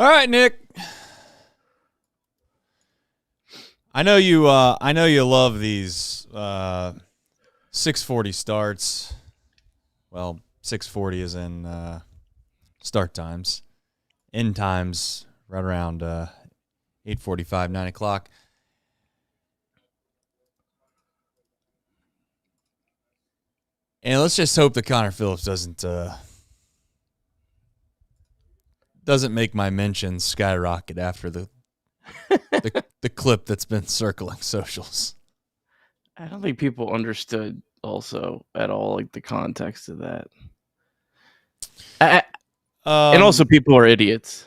All right, Nick. I know you love these 6:40 starts. Well, 6:40 is in start times. End times right around 8:45, 9 o'clock. And let's just hope that Connor Phillips doesn't make my mentions skyrocket after the clip that's been circling socials. I don't think people understood also at all, like, the context of that. And also people are idiots.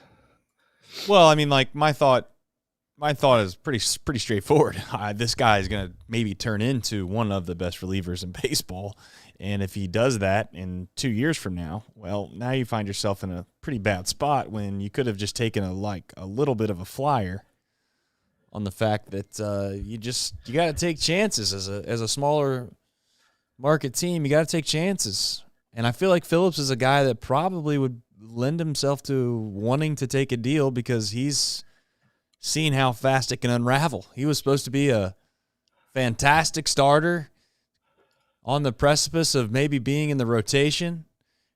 Well, I mean, like, my thought is pretty straightforward. This guy is going to maybe turn into one of the best relievers in baseball. And if he does that in 2 years from now, well, now you find yourself in a pretty bad spot when you could have just taken a little bit of a flyer on the fact that you got to take chances as a smaller market team. You got to take chances. And I feel like Phillips is a guy that probably would lend himself to wanting to take a deal because he's seen how fast it can unravel. He was supposed to be a fantastic starter on the precipice of maybe being in the rotation.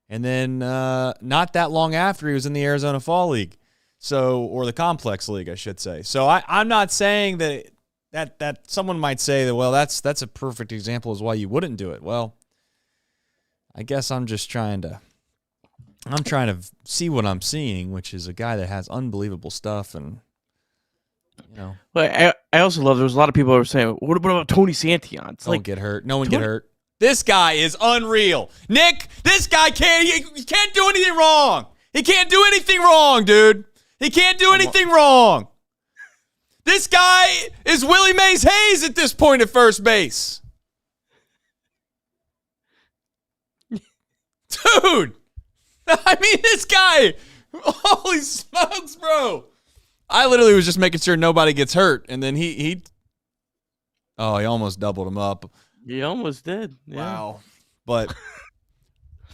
And then not that long after, he was in the Arizona Fall League. Or the Complex League, I should say. So I'm not saying that someone might say that, well, that's a perfect example as why you wouldn't do it. Well, I guess I'm just trying to see what I'm seeing, which is a guy that has unbelievable stuff. And, you know. But I also love, there's a lot of people who are saying, what about Tony Santion? It's Don't get hurt. No one get hurt. This guy is unreal. Nick, this guy he can't do anything wrong. He can't do anything wrong, dude. He can't do anything wrong. This guy is Willie Mays Hayes at this point at first base. Dude. I mean, this guy. Holy smokes, bro. I literally was just making sure nobody gets hurt. And then he almost doubled him up. He almost did. Yeah. Wow. But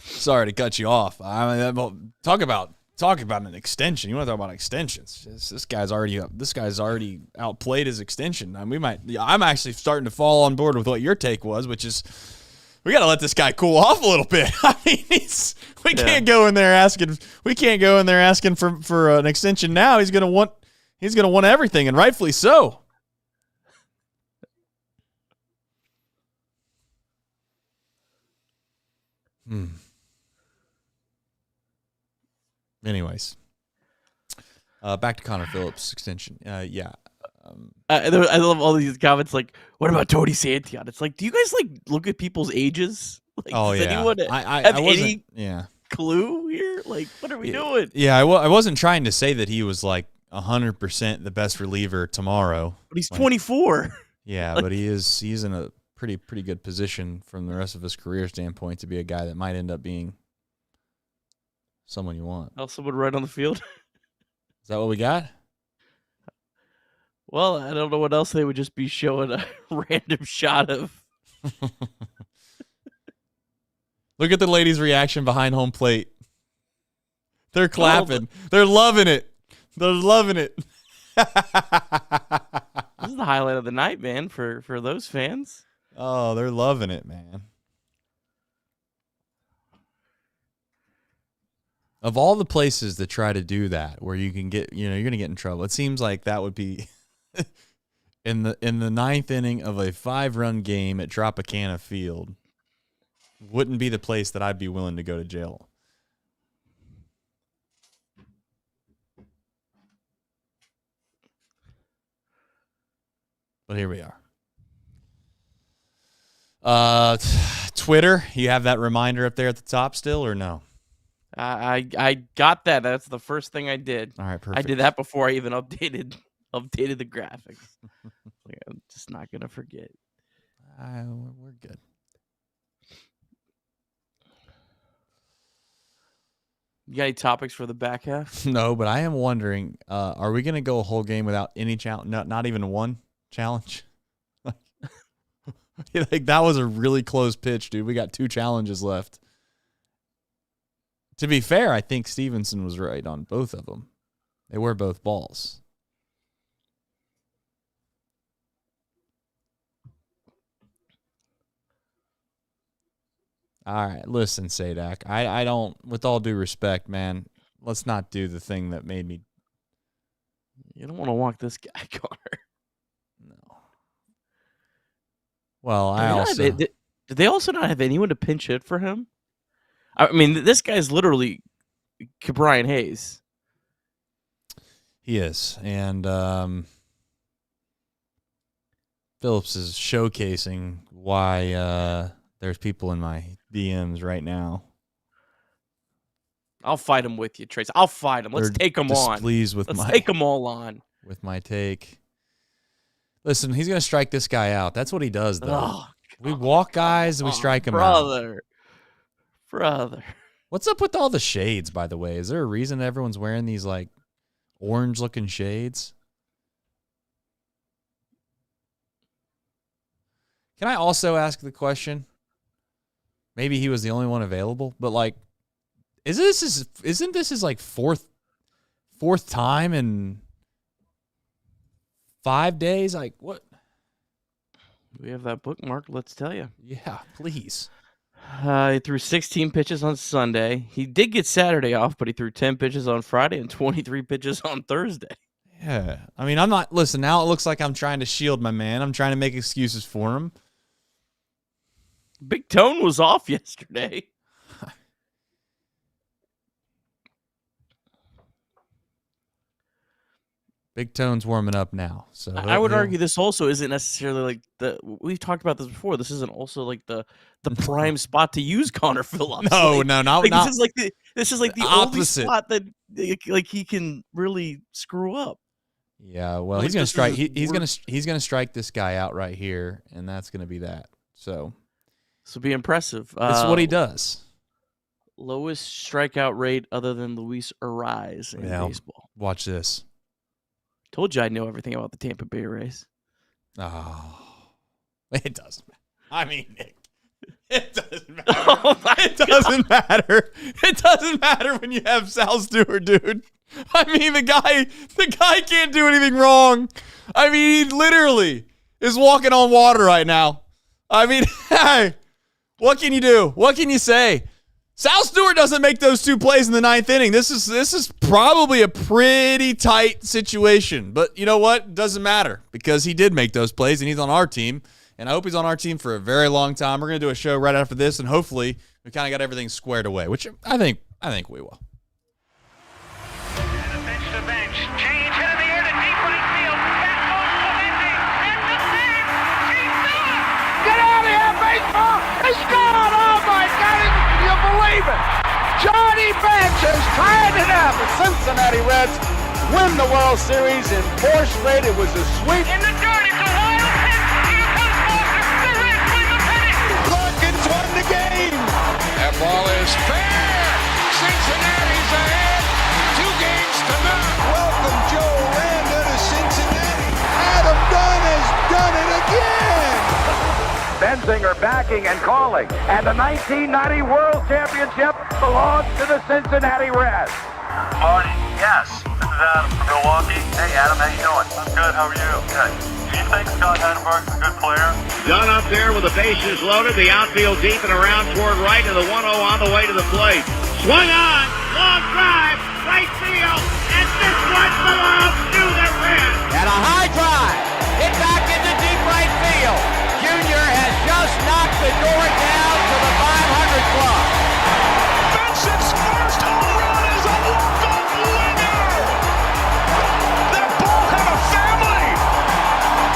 sorry to cut you off. I mean, talk about an extension. You want to talk about extensions? This guy's already outplayed his extension. I mean, I'm actually starting to fall on board with what your take was, which is we got to let this guy cool off a little bit. I mean, we can't go in there asking for an extension now. He's gonna want everything, and rightfully so. Anyways, back to Connor Phillips' extension. I love all these comments like, what about Tony Santion? It's like, do you guys look at people's ages? Like, does anyone have any clue here? Like, what are we doing? Yeah, I wasn't trying to say that he was like 100% the best reliever tomorrow. But he's 24. Yeah, but he's in a pretty good position from the rest of his career standpoint to be a guy that might end up being someone you want. Someone right on the field. Is that what we got? Well, I don't know what else they would just be showing a random shot of. Look at the ladies' reaction behind home plate. They're clapping. They're loving it. They're loving it. This is the highlight of the night, man, for those fans. Oh, they're loving it, man. Of all the places that try to do that, where you can get, you're going to get in trouble, it seems like that would be in the ninth inning of a 5-run game at Tropicana Field. Wouldn't be the place that I'd be willing to go to jail. But here we are. Twitter, you have that reminder up there at the top still, or no? I got that. That's the first thing I did. All right, perfect. I did that before I even updated the graphics. I'm just not gonna forget. We're good. You got any topics for the back half? No, but I am wondering, are we going to go a whole game without any challenge? Not even one challenge? Like that was a really close pitch, dude. We got 2 challenges left. To be fair, I think Stevenson was right on both of them. They were both balls. All right, listen, Sadak. I don't, with all due respect, man, let's not do the thing that made me. You don't want to walk this guy, Connor. No. Well, did they also not have anyone to pinch hit for him? I mean, this guy's literally Brian Hayes. He is, and Phillips is showcasing why there's people in my DMs right now. I'll fight him with you, Trace. I'll fight him. Let's take them on. Let's take them all on. With my take. Listen, he's going to strike this guy out. That's what he does, though. Oh, we walk guys and we strike them out. Brother. What's up with all the shades, by the way? Is there a reason everyone's wearing these, like, orange-looking shades? Can I also ask the question? Maybe he was the only one available, but, like, isn't this his, like, fourth time in 5 days? Like, what? We have that bookmark. Let's tell you. Yeah, please. He threw 16 pitches on Sunday. He did get Saturday off, but he threw 10 pitches on Friday and 23 pitches on Thursday. Yeah. I mean, I'm not – listen, now it looks like I'm trying to shield my man. I'm trying to make excuses for him. Big Tone was off yesterday. Big Tone's warming up now. So I would argue this also isn't necessarily like we've talked about this before. This isn't also like the prime spot to use Connor Phillips. No, like, no, not this is like the only spot that like he can really screw up. Yeah, well, he's gonna strike. He's gonna strike this guy out right here, and that's gonna be that. So be impressive. That's what he does. Lowest strikeout rate other than Luis Ariz in baseball. Watch this. Told you I know everything about the Tampa Bay Rays. Oh, it doesn't matter. I mean, Nick, it doesn't matter. Oh it doesn't matter. It doesn't matter when you have Sal Stewart, dude. I mean, the guy can't do anything wrong. I mean, he literally is walking on water right now. I mean, hey, what can you do? What can you say? Sal Stewart doesn't make those two plays in the ninth inning. This is probably a pretty tight situation. But you know what? It doesn't matter because he did make those plays, and he's on our team. And I hope he's on our team for a very long time. We're going to do a show right after this, and hopefully we kind of got everything squared away, which I think we will. And a bench to bench. Change hit in the air to deep right field. Back goes Clemente. And the save. He's done. Get out of here, baseball. He's gone. Oh, my God. You believe it? Johnny Bench has tied it up. The Cincinnati Reds win the World Series in 4 straight. It was a sweep. In the dirt, it's a wild pitch. Here comes Foster. The Reds win the pennant. Perkins won the game. That ball is fair. Cincinnati's ahead. 2 games to none. Welcome, Joe Randa to Cincinnati. Adam Dunn has done it again. Benzinger backing and calling. And the 1990 World Championship belongs to the Cincinnati Reds. Marty, yes. This is Adam from Milwaukee. Hey, Adam, how you doing? I'm good. How are you? Good. Do you think Scott Chatterbox is a good player? Dunn up there with the bases loaded, the outfield deep and around toward right, and the 1-0 on the way to the plate. Swung on, long drive, right field, and this one belongs to the Reds. And a high drive, hit back into deep right field. Junior has just knocked the door down to the 500 club. Benson's first home run is a walk-off winner. That ball had a family.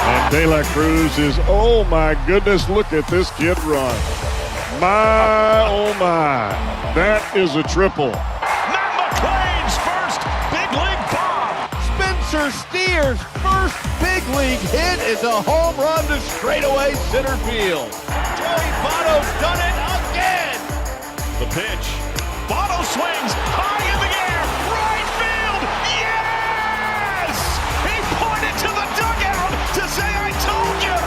And De La Cruz is, oh my goodness, look at this kid run. My, oh my, that is a triple. Matt McClain's first big league bomb. Spencer Steer's first big league hit is a home run to straightaway center field. Joey Votto's done it again. The pitch. Votto swings high in the air. Right field. Yes! He pointed to the dugout to say, I told you.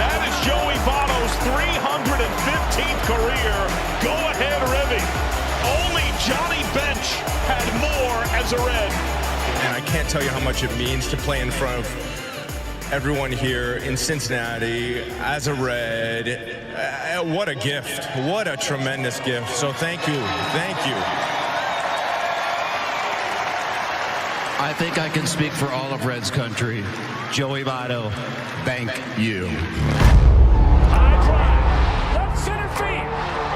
That is Joey Votto's 315th career go-ahead ribby. Only Johnny Bench had more as a Red. can't tell you how much it means to play in front of everyone here in Cincinnati as a Red. What a gift. What a tremendous gift. So thank you. Thank you. I think I can speak for all of Reds country. Joey Votto, thank you. High drive, left center field,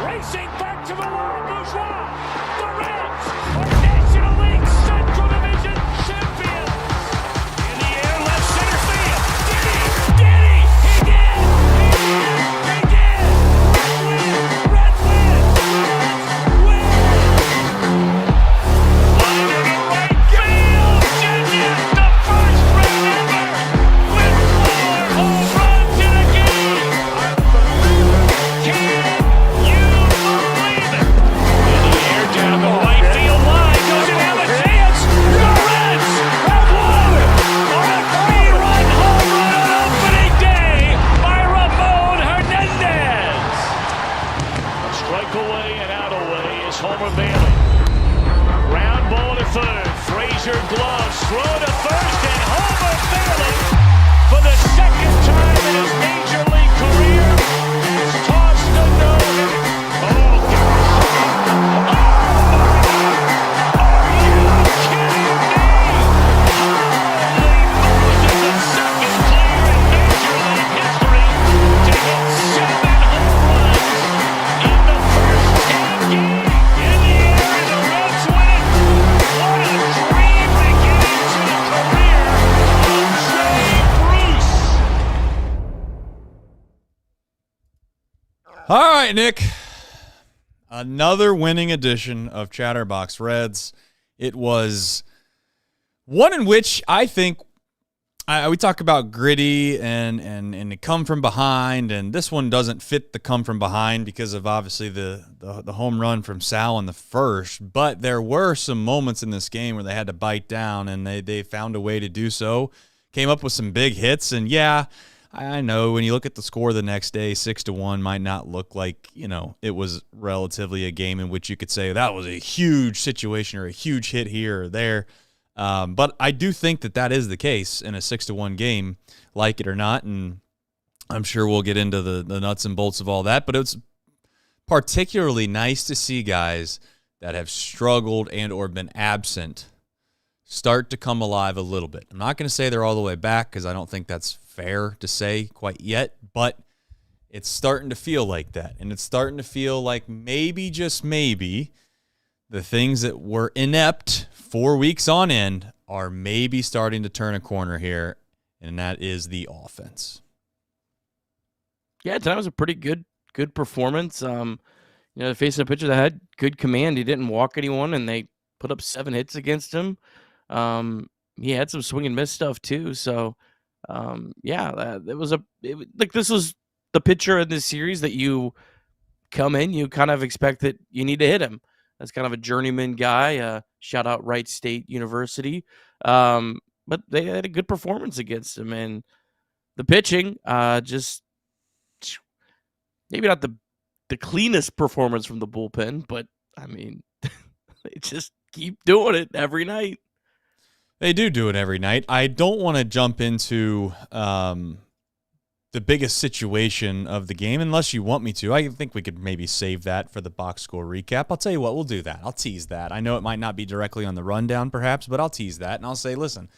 racing back to the wall, Bourgeois. The Reds are National League Central Division champions. In the air, left center field. Did he? He did! He did! Reds win! Reds win! Line into right field. Genius, the first Red ever with 4 home runs in a game. Can you believe it? In the air, down the right field line. Doesn't have a chance. The Reds have won on a 3-run home run on opening day by Ramon Hernandez. A strike away and out away is Homer Bailey. Ground ball to third. Frazier gloves. Throw to first, and Homer Bailey, for the second time in his major league career, has tossed a no-hitter. Oh, gosh. Oh, my God. Are you kidding me? Holy Moses, the second player in major league history to hit 7 home runs in the first 10 games. In the air, and the Reds win. What a dream beginning to the career of Jay Bruce. All right, Nick. Another winning edition of Chatterbox Reds. It was one in which I think we talk about gritty and come from behind, and this one doesn't fit the come from behind because of obviously the home run from Sal in the first. But there were some moments in this game where they had to bite down, and they found a way to do so. Came up with some big hits, and yeah, I know when you look at the score the next day, 6-1 might not look like, it was relatively a game in which you could say that was a huge situation or a huge hit here or there. But I do think that is the case in a 6-1 game, like it or not, and I'm sure we'll get into the nuts and bolts of all that. But it's particularly nice to see guys that have struggled and or been absent start to come alive a little bit. I'm not going to say they're all the way back because I don't think that's fair to say quite yet, but it's starting to feel like that. And it's starting to feel like maybe, just maybe, the things that were inept 4 weeks on end are maybe starting to turn a corner here, and that is the offense. Yeah, tonight was a pretty good performance. Facing a pitcher that had good command. He didn't walk anyone, and they put up 7 hits against him. He had some swing and miss stuff too. So, this was the pitcher in this series that you come in, you kind of expect that you need to hit him. That's kind of a journeyman guy. Shout out Wright State University. But they had a good performance against him, and the pitching, just maybe not the cleanest performance from the bullpen, but I mean, they just keep doing it every night. They do it every night. I don't want to jump into the biggest situation of the game unless you want me to. I think we could maybe save that for the box score recap. I'll tell you what, we'll do that. I'll tease that. I know it might not be directly on the rundown perhaps, but I'll tease that, and I'll say, listen,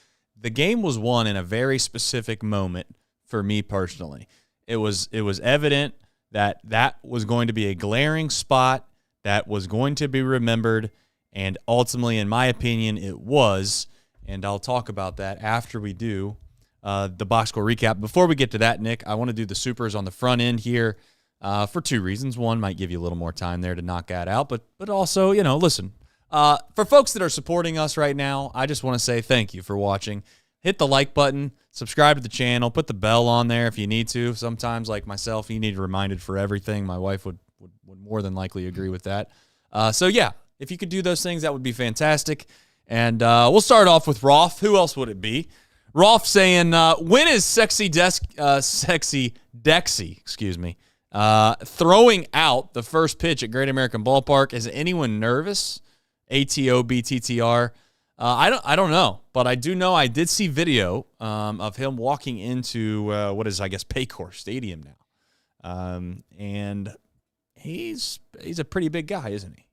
the game was won in a very specific moment for me personally. It was evident that was going to be a glaring spot that was going to be remembered, and ultimately, in my opinion, it was. And I'll talk about that after we do the box score recap. Before we get to that, Nick, I want to do the supers on the front end here for 2 reasons. One, might give you a little more time there to knock that out, but also, listen, for folks that are supporting us right now, I just want to say thank you for watching. Hit the like button, subscribe to the channel, put the bell on there if you need to. Sometimes, like myself, you need reminded for everything. My wife would more than likely agree with that. So yeah, if you could do those things, that would be fantastic. And we'll start off with Rolf. Who else would it be? Rolf saying, when is Sexy Dexy throwing out the first pitch at Great American Ballpark? Is anyone nervous? ATOBTTR. I don't know, but I do know I did see video of him walking into what is, I guess, Paycor Stadium now, and he's a pretty big guy, isn't he?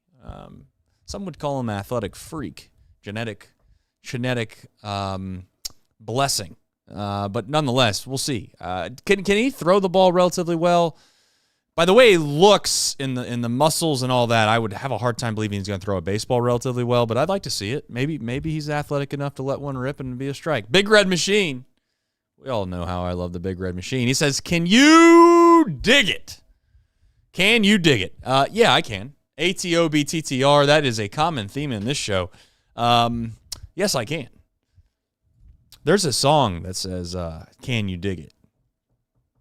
Some would call him an athletic freak, genetic blessing, but nonetheless, we'll see. Can he throw the ball relatively well? By the way he looks in the muscles and all that, I would have a hard time believing he's going to throw a baseball relatively well, but I'd like to see it. Maybe he's athletic enough to let one rip and be a strike. Big Red Machine. We all know how I love the Big Red Machine. He says, can you dig it? Can you dig it? Yeah, I can. ATOBTTR, that is a common theme in this show. Yes, I can. There's a song that says, can you dig it,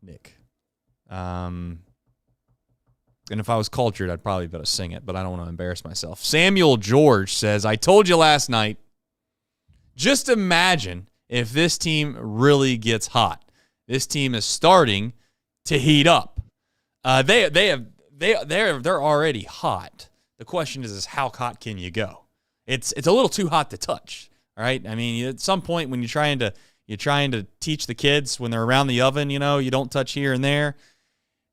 Nick? And if I was cultured, I'd probably be able to sing it, but I don't want to embarrass myself. Samuel George says, I told you last night, just imagine if this team really gets hot. This team is starting to heat up. They're already hot. The question is how hot can you go? It's a little too hot to touch. All right. I mean, at some point when you're trying to teach the kids when they're around the oven, you don't touch here and there.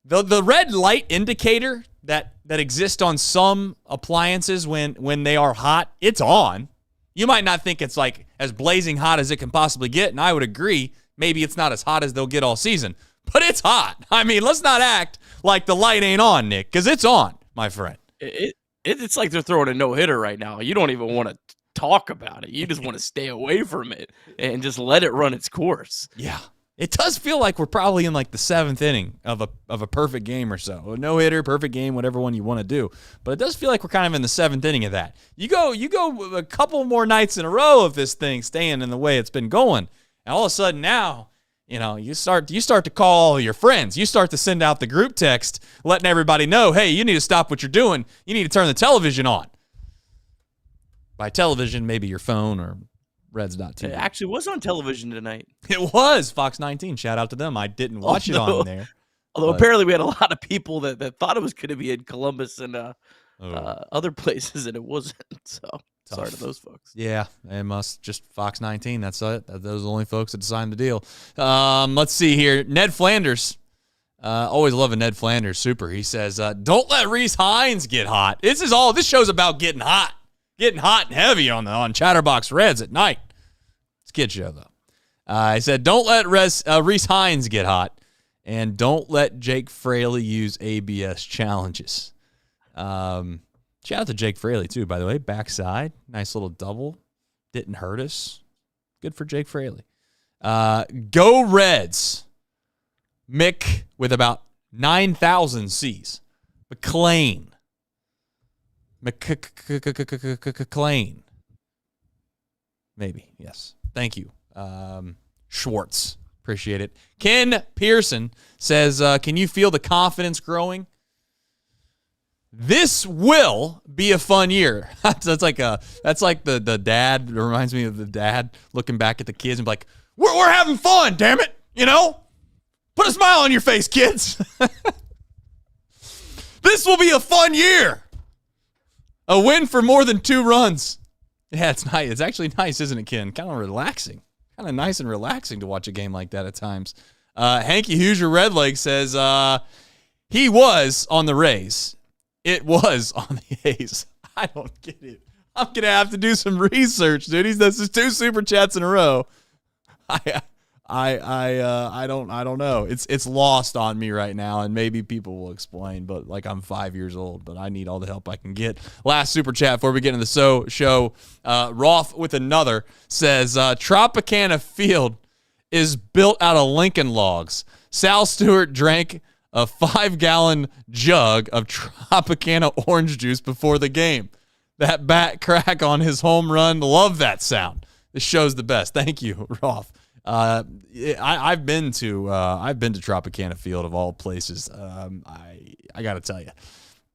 The red light indicator that exists on some appliances when they are hot, it's on. You might not think it's like as blazing hot as it can possibly get, and I would agree. Maybe it's not as hot as they'll get all season, but it's hot. I mean, let's not act like the light ain't on, Nick, because it's on, my friend. It's like they're throwing a no-hitter right now. You don't even want to talk about it. You just want to stay away from it and just let it run its course. Yeah. It does feel like we're probably in like the 7th inning of a perfect game or so. A no-hitter, perfect game, whatever one you want to do. But it does feel like we're kind of in the 7th inning of that. You go a couple more nights in a row of this thing staying in the way it's been going. And all of a sudden now, you start to call your friends. You start to send out the group text letting everybody know, hey, you need to stop what you're doing. You need to turn the television on. By television, maybe your phone or Reds.TV. It actually was on television tonight. It was Fox 19. Shout out to them. I didn't watch it on there. Although apparently we had a lot of people that thought it was going to be in Columbus and other places, and it wasn't. So sorry to those folks. Yeah, it must just Fox 19. That's it. Those are the only folks that signed the deal. Let's see here. Ned Flanders. Always loving Ned Flanders. Super. He says, don't let Reese Hines get hot. This show's about getting hot. Getting hot and heavy on Chatterbox Reds at night. It's a kid show, though. I said, don't let Reese Hines get hot, and don't let Jake Fraley use ABS challenges. Shout out to Jake Fraley, too, by the way. Backside, nice little double. Didn't hurt us. Good for Jake Fraley. Go Reds. Mick with about 9,000 C's. McClain. McClain. Maybe, yes. Thank you. Schwartz. Appreciate it. Ken Pearson says, can you feel the confidence growing? This will be a fun year. That's like the dad. It reminds me of the dad looking back at the kids and be like, we're having fun, damn it. Put a smile on your face, kids. This will be a fun year. A win for more than 2 runs. Yeah, it's nice. It's actually nice, isn't it, Ken? Kind of relaxing. Kind of nice and relaxing to watch a game like that at times. Hanky Hoosier Redleg says he was on the Rays. It was on the A's. I don't get it. I'm going to have to do some research, dude. This is 2 super chats in a row. I don't know. It's lost on me right now, and maybe people will explain, but like I'm 5 years old, but I need all the help I can get. Last super chat before we get into the show. Roth with another says, Tropicana Field is built out of Lincoln logs. Sal Stewart drank a 5-gallon jug of Tropicana orange juice before the game. That bat crack on his home run. Love that sound. This show's the best. Thank you, Roth. I've been to Tropicana Field of all places. I got to tell you,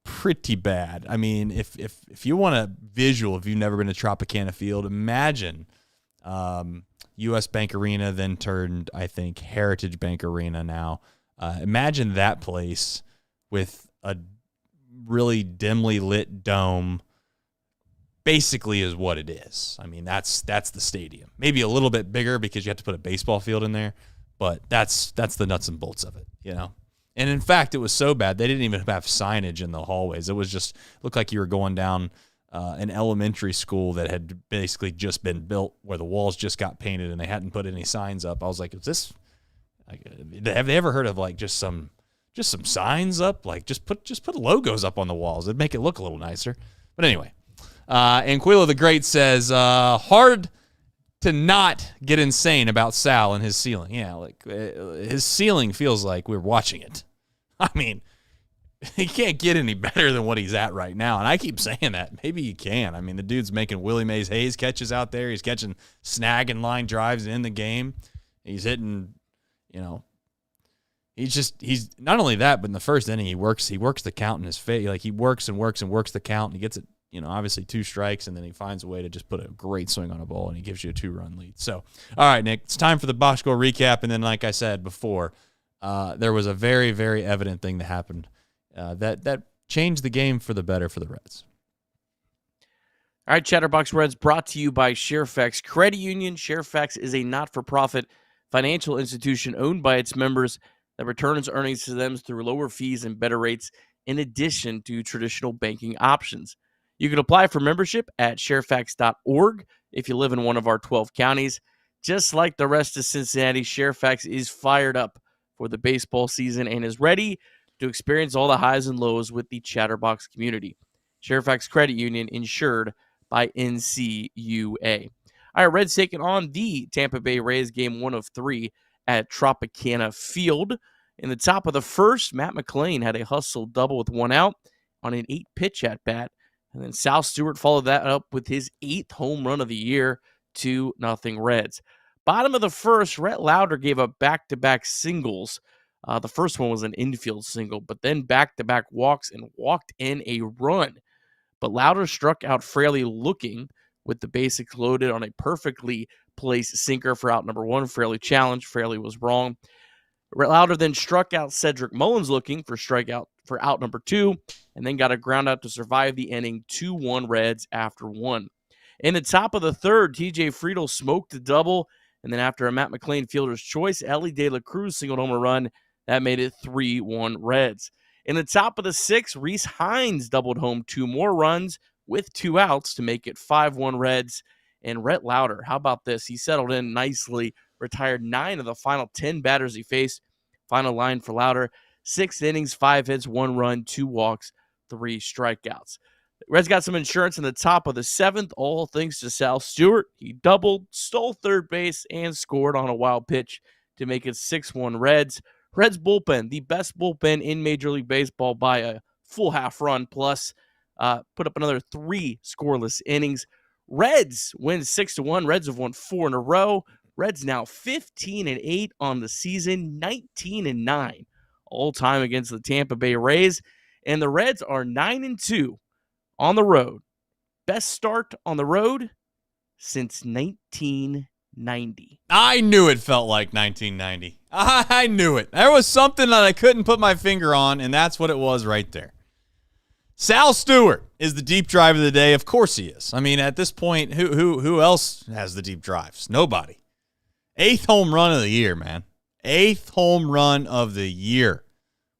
pretty bad. I mean, if you want a visual, if you've never been to Tropicana Field, imagine U.S. Bank Arena, then turned, I think, Heritage Bank Arena now. Imagine that place with a really dimly lit dome, basically is what it is. I mean, that's the stadium. Maybe a little bit bigger because you have to put a baseball field in there, but that's the nuts and bolts of it, you know? And in fact, it was so bad, they didn't even have signage in the hallways. It was just, looked like you were going down an elementary school that had basically just been built where the walls just got painted and they hadn't put any signs up. I was like, have they ever heard of like just some signs up? Like just put logos up on the walls. It'd make it look a little nicer. But anyway, and Quilo the Great says, hard to not get insane about Sal and his ceiling. Yeah, like his ceiling feels like we're watching it. I mean, he can't get any better than what he's at right now. And I keep saying that. Maybe he can. I mean, the dude's making Willie Mays Hayes catches out there. He's catching snag and line drives in the game. He's hitting, you know, he's not only that, but in the first inning, he works the count in his face. Like he works and works and works the count, and he gets it, you know, obviously 2 strikes, and then he finds a way to just put a great swing on a ball, and he gives you a 2-run lead. So, all right, Nick, it's time for the box score recap. And then, like I said before, there was a very, very evident thing that happened that changed the game for the better for the Reds. All right, Chatterbox Reds brought to you by Sharefax Credit Union. Sharefax is a not-for-profit financial institution owned by its members that returns earnings to them through lower fees and better rates in addition to traditional banking options. You can apply for membership at sharefax.org if you live in one of our 12 counties. Just like the rest of Cincinnati, Sharefax is fired up for the baseball season and is ready to experience all the highs and lows with the Chatterbox community. Sharefax Credit Union, insured by NCUA. All right, Reds taking on the Tampa Bay Rays, game 1 of 3 at Tropicana Field. In the top of the first, Matt McLain had a hustle double with 1 out on an 8-pitch at-bat. And then Sal Stewart followed that up with his 8th home run of the year, 2-0 Reds. Bottom of the first, Rhett Lauder gave up back-to-back singles. The first one was an infield single, but then back-to-back walks and walked in a run. But Lauder struck out Fraley looking with the bases loaded on a perfectly placed sinker for out number 1. Fraley challenged. Fraley was wrong. Lauder then struck out Cedric Mullins looking for strikeout for out number 2, and then got a ground out to survive the inning. 2-1 Reds after 1. In the top of the third, TJ Friedel smoked a double, and then after a Matt McLain fielder's choice, Ellie De La Cruz singled home a run. That made it 3-1 Reds. In the top of the 6th, Reese Hines doubled home 2 more runs with 2 outs to make it 5-1 Reds. And Rhett Lauder, how about this? He settled in nicely, retired 9 of the final 10 batters he faced. Final line for Lauder, 6 innings, 5 hits, 1 run, 2 walks, 3 strikeouts. Reds got some insurance in the top of the 7th, all thanks to Sal Stewart. He doubled, stole third base, and scored on a wild pitch to make it 6-1 Reds. Reds bullpen, the best bullpen in Major League Baseball by a full half run, plus put up another 3 scoreless innings. Reds win 6-1. Reds have won 4 in a row. Reds now 15-8 on the season, 19-9 all time against the Tampa Bay Rays. And the Reds are 9-2 on the road. Best start on the road since 1990. I knew it felt like 1990. I knew it. There was something that I couldn't put my finger on, and that's what it was right there. Sal Stewart is the deep drive of the day. Of course he is. I mean, at this point, who else has the deep drives? Nobody. 8th home run of the year, man. 8th home run of the year.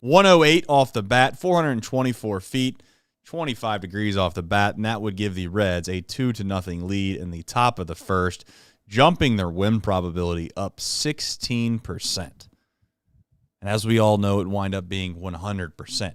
108 off the bat, 424 feet, 25 degrees off the bat, and that would give the Reds a 2-0 lead in the top of the first, jumping their win probability up 16%. And as we all know, it wind up being 100%.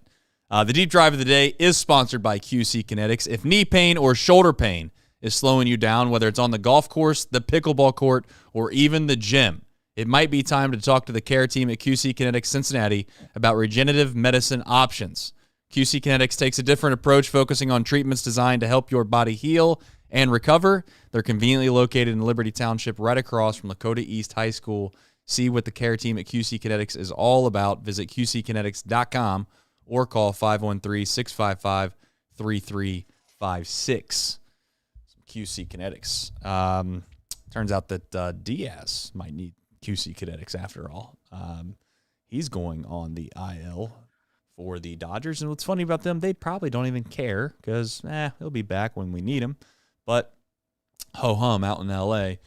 The deep drive of the day is sponsored by QC Kinetix. If knee pain or shoulder pain is slowing you down, whether it's on the golf course, the pickleball court, or even the gym, it might be time to talk to the care team at QC Kinetix Cincinnati about regenerative medicine options. QC Kinetix takes a different approach, focusing on treatments designed to help your body heal and recover. They're conveniently located in Liberty Township, right across from Lakota East High School. See what the care team at QC Kinetix is all about. Visit QCKinetics.com or call 513-655-3356. QC Kinetix. Turns out that Diaz might need QC Kinetix after all. He's going on the IL for the Dodgers. And what's funny about them, they probably don't even care because he'll be back when we need him. But ho-hum out in L.A.,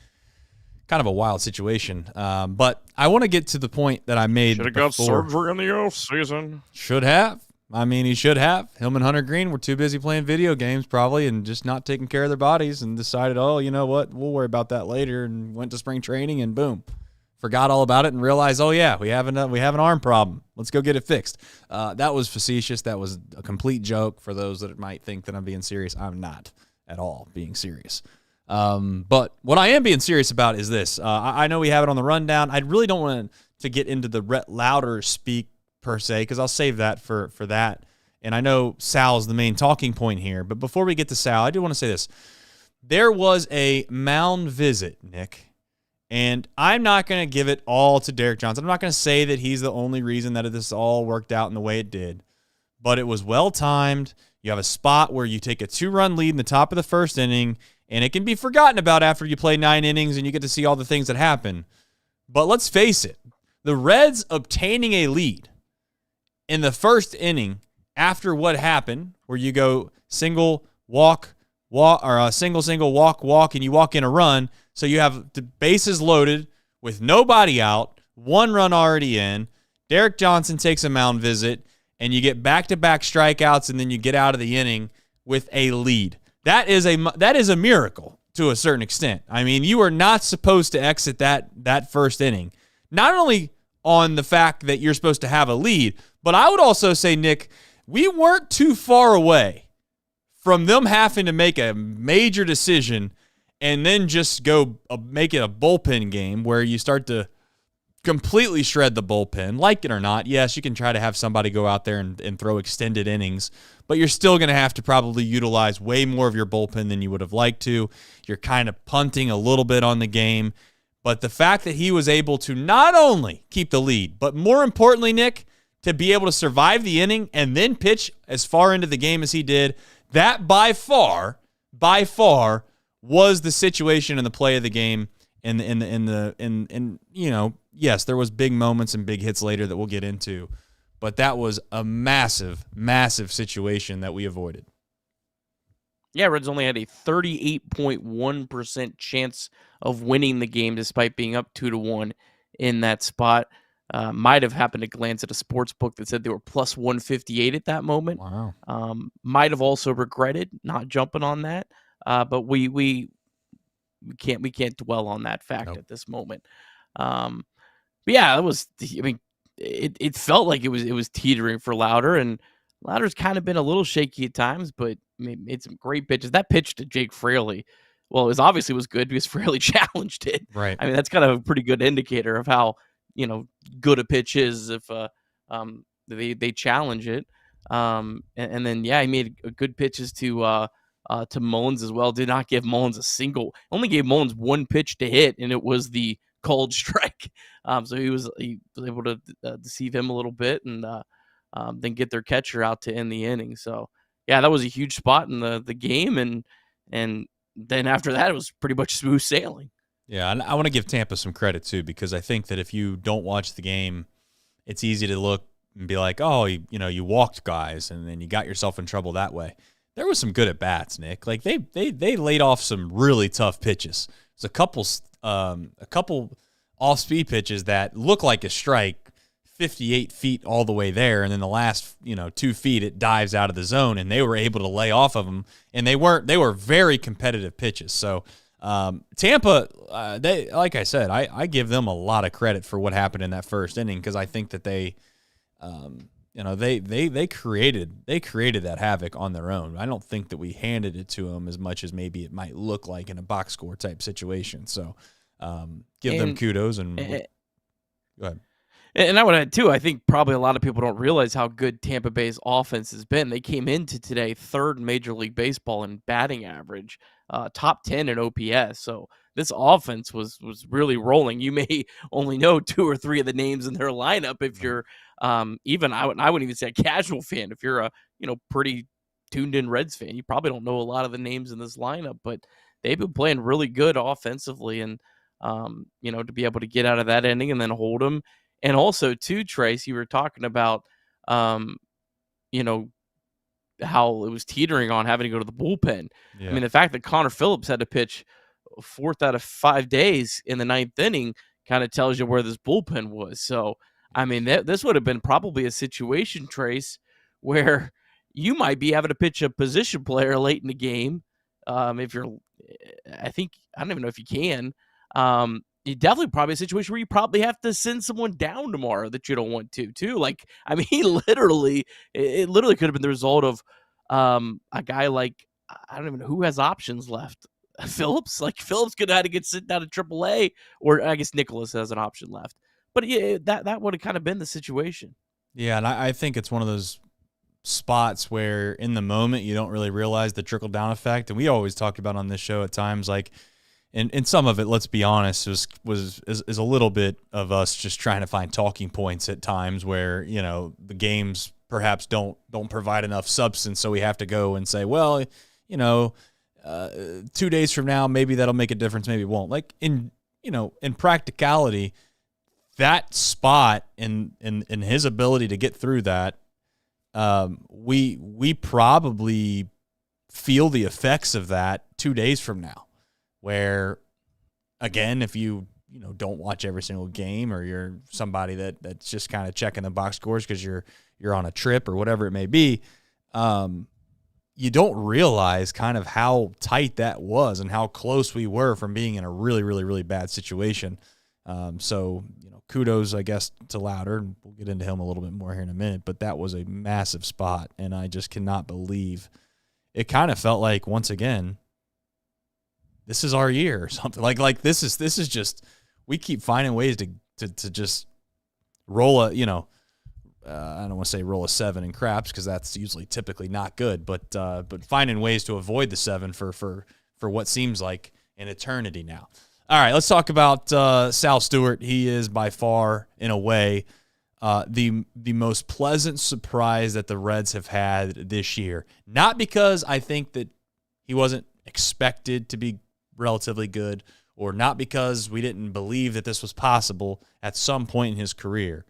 kind of a wild situation. But I want to get to the point that I made. Should have got surgery in the offseason. Should have. I mean, he should have. Him and Hunter Green were too busy playing video games probably and just not taking care of their bodies and decided, oh, you know what, we'll worry about that later, and went to spring training and boom. Forgot all about it and realized, oh, yeah, we have an arm problem. Let's go get it fixed. That was facetious. That was a complete joke for those that might think that I'm being serious. I'm not at all being serious. But what I am being serious about is this. I know we have it on the rundown. I really don't want to get into the Rhett Louder speak per se, because I'll save that for that. And I know Sal's the main talking point here. But before we get to Sal, I do want to say this. There was a mound visit, Nick, and I'm not going to give it all to Derek Johnson. I'm not going to say that he's the only reason that this all worked out in the way it did. But it was well-timed. You have a spot where you take a 2-run lead in the top of the first inning, and it can be forgotten about after you play 9 innings and you get to see all the things that happen. But let's face it, the Reds obtaining a lead in the first inning after what happened, where you go single, walk, or a single, walk, and you walk in a run, so you have the bases loaded with nobody out, 1 run already in, Derek Johnson takes a mound visit, and you get back-to-back strikeouts, and then you get out of the inning with a lead. That is a miracle to a certain extent. I mean, you are not supposed to exit that first inning. Not only on the fact that you're supposed to have a lead, but I would also say, Nick, we weren't too far away from them having to make a major decision and then just go make it a bullpen game where you start to completely shred the bullpen. Like it or not, yes, you can try to have somebody go out there and throw extended innings, but you're still going to have to probably utilize way more of your bullpen than you would have liked to. You're kind of punting a little bit on the game. But the fact that he was able to not only keep the lead, but more importantly, Nick, to be able to survive the inning and then pitch as far into the game as he did, that by far was the situation and the play of the game. And you know, yes, there was big moments and big hits later that we'll get into, but that was a massive, massive situation that we avoided. Yeah, Reds only had a 38.1% chance of winning the game despite being up 2-1 in that spot. Might have happened to glance at a sports book that said they were plus 158 at that moment. Wow. Might have also regretted not jumping on that. But we can't dwell on that fact at this moment. But yeah, it felt like it was teetering for Louder, and Louder's kind of been a little shaky at times, but made some great pitches. That pitch to Jake Fraley, well, it obviously was good because Fraley challenged it. Right. I mean, that's kind of a pretty good indicator of how, good a pitch is if they challenge it. And then, yeah, he made good pitches to Mullins as well. Did not give Mullins a single. Only gave Mullins 1 pitch to hit, and it was the cold strike. So he was able to deceive him a little bit and then get their catcher out to end the inning. So, yeah, that was a huge spot in the game, and then after that, it was pretty much smooth sailing. Yeah, and I want to give Tampa some credit, too, because I think that if you don't watch the game, it's easy to look and be like, oh, you walked guys, and then you got yourself in trouble that way. There was some good at-bats, Nick. Like, they laid off some really tough pitches. There's a couple off-speed pitches that look like a strike, 58 feet all the way there, and then the last 2 feet it dives out of the zone, and they were able to lay off of them, and they were very competitive pitches. So Tampa, they, like I said, I give them a lot of credit for what happened in that first inning, because I think that they created that havoc on their own. I don't think that we handed it to them as much as maybe it might look like in a box score type situation. So give them kudos and go ahead. And I would add, too, I think probably a lot of people don't realize how good Tampa Bay's offense has been. They came into today 3rd in Major League Baseball in batting average, top 10 in OPS. So this offense was really rolling. You may only know 2 or 3 of the names in their lineup if you're I wouldn't even say a casual fan. If you're a pretty tuned-in Reds fan, you probably don't know a lot of the names in this lineup. But they've been playing really good offensively, and to be able to get out of that inning and then hold them. And also, too, Trace, you were talking about, how it was teetering on having to go to the bullpen. Yeah. I mean, the fact that Connor Phillips had to pitch 4th out of 5 days in the 9th inning kind of tells you where this bullpen was. So, I mean, this would have been probably a situation, Trace, where you might be having to pitch a position player late in the game. If you're, I don't even know if you can. You definitely probably a situation where you probably have to send someone down tomorrow that you don't want to, too. Like, I mean, it literally could have been the result of a guy like, I don't even know who has options left. Phillips could have had to get sent down to AAA, or I guess Nicholas has an option left. But yeah, that would have kind of been the situation. Yeah, and I think it's one of those spots where in the moment you don't really realize the trickle-down effect. And we always talk about on this show at times, like, and some of it, let's be honest, is a little bit of us just trying to find talking points at times where, you know, the games perhaps don't provide enough substance, so we have to go and say, well, you know, 2 days from now, maybe that'll make a difference, maybe it won't. Like, in practicality, that spot in his ability to get through that, we probably feel the effects of that 2 days from now. Where, again, if you don't watch every single game, or you're somebody that's just kind of checking the box scores because you're on a trip or whatever it may be, you don't realize kind of how tight that was and how close we were from being in a really, really, really bad situation. So, kudos, I guess, to Louder, and we'll get into him a little bit more here in a minute, but that was a massive spot, and I just cannot believe it. Kind of felt like, once again, this is our year or something. Like this is just, we keep finding ways to just roll a, I don't want to say roll a 7 in craps, because that's usually typically not good, but finding ways to avoid the 7 for what seems like an eternity now. All right, let's talk about Sal Stewart. He is by far, in a way, the most pleasant surprise that the Reds have had this year. Not because I think that he wasn't expected to be relatively good, or not because we didn't believe that this was possible at some point in his career,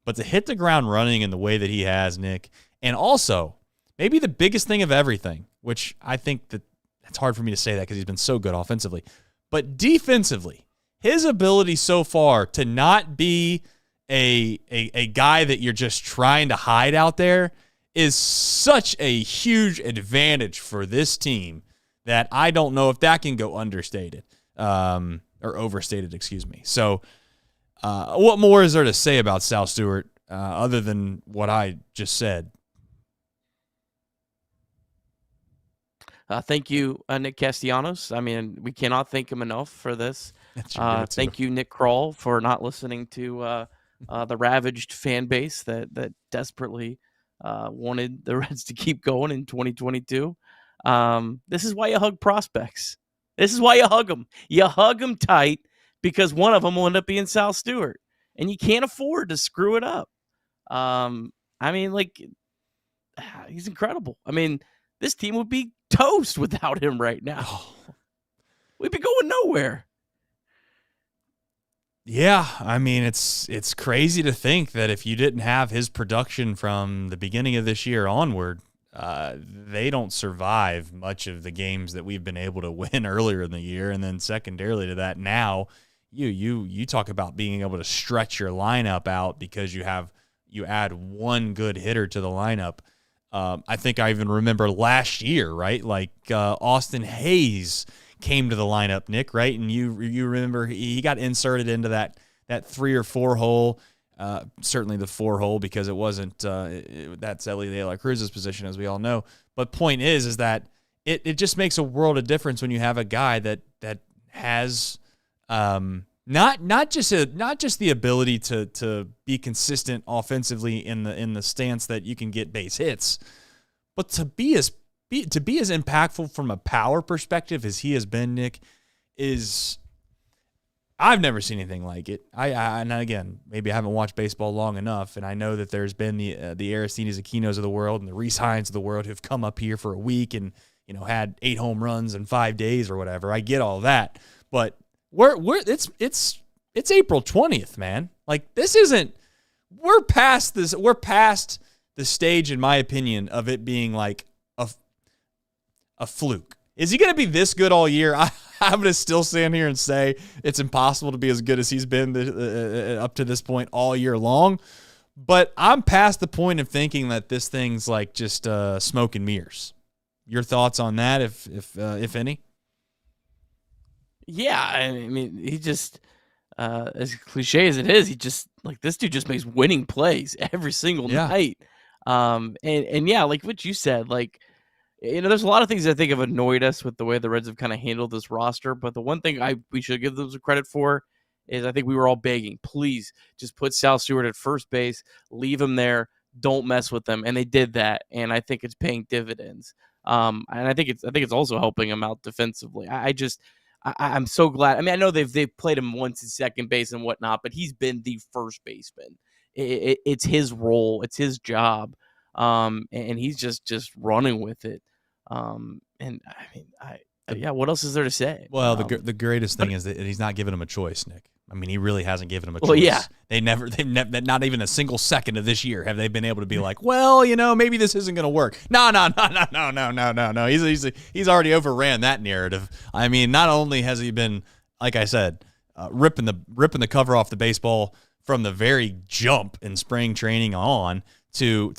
but to hit the ground running in the way that he has, Nick, and also maybe the biggest thing of everything, which I think that it's hard for me to say that because he's been so good offensively, but defensively, his ability so far to not be a guy that you're just trying to hide out there is such a huge advantage for this team that I don't know if that can go understated, or overstated, excuse me. So what more is there to say about Sal Stewart other than what I just said? Thank you, Nick Castellanos. I mean, we cannot thank him enough for this. Thank you, Nick Kroll, for not listening to the ravaged fan base that desperately wanted the Reds to keep going in 2022. This is why you hug prospects. This is why you hug them. You hug them tight, because one of them will end up being Sal Stewart, and you can't afford to screw it up. I mean, like, he's incredible. I mean, this team would be toast without him right now. We'd be going nowhere. Yeah, I mean, it's crazy to think that if you didn't have his production from the beginning of this year onward, they don't survive much of the games that we've been able to win earlier in the year. And then secondarily to that, now you talk about being able to stretch your lineup out because you add one good hitter to the lineup. I think I even remember last year, right? Like Austin Hayes came to the lineup, Nick, right? And you remember he got inserted into that 3 or 4 hole. Certainly the 4 hole, because it wasn't that's Ellie De La Cruz's position, as we all know. But point is that it just makes a world of difference when you have a guy that has not just the ability to be consistent offensively in the stance that you can get base hits, but to be as impactful from a power perspective as he has been, Nick, is. I've never seen anything like it. And again, maybe I haven't watched baseball long enough, and I know that there's been the Aristides Aquinos of the world and the Reese Hines of the world who've come up here for a week and had 8 home runs in 5 days or whatever. I get all that, but it's April 20th, man. Like, this isn't. We're past this. We're past the stage, in my opinion, of it being like a fluke. Is he going to be this good all year? I'm going to still stand here and say it's impossible to be as good as he's been up to this point all year long. But I'm past the point of thinking that this thing's like just smoke and mirrors. Your thoughts on that, if any? Yeah, I mean, he just, as cliche as it is, he just, like, this dude just makes winning plays every single night. And yeah, like what you said, like, there's a lot of things I think have annoyed us with the way the Reds have kind of handled this roster. But the one thing we should give them some credit for is I think we were all begging, please just put Sal Stewart at first base, leave him there, don't mess with them, and they did that, and I think it's paying dividends. And I think it's also helping him out defensively. I'm so glad. I mean, I know they've played him once in second base and whatnot, but he's been the first baseman. It's his role, it's his job, and he's just running with it. And I mean, what else is there to say? Well, the greatest thing is that he's not giving him a choice, Nick. I mean, he really hasn't given him a choice. Well, yeah. They've never, not even a single second of this year have they been able to be like, well, maybe this isn't going to work. No. He's already overran that narrative. I mean, not only has he been, like I said, ripping the cover off the baseball from the very jump in spring training on to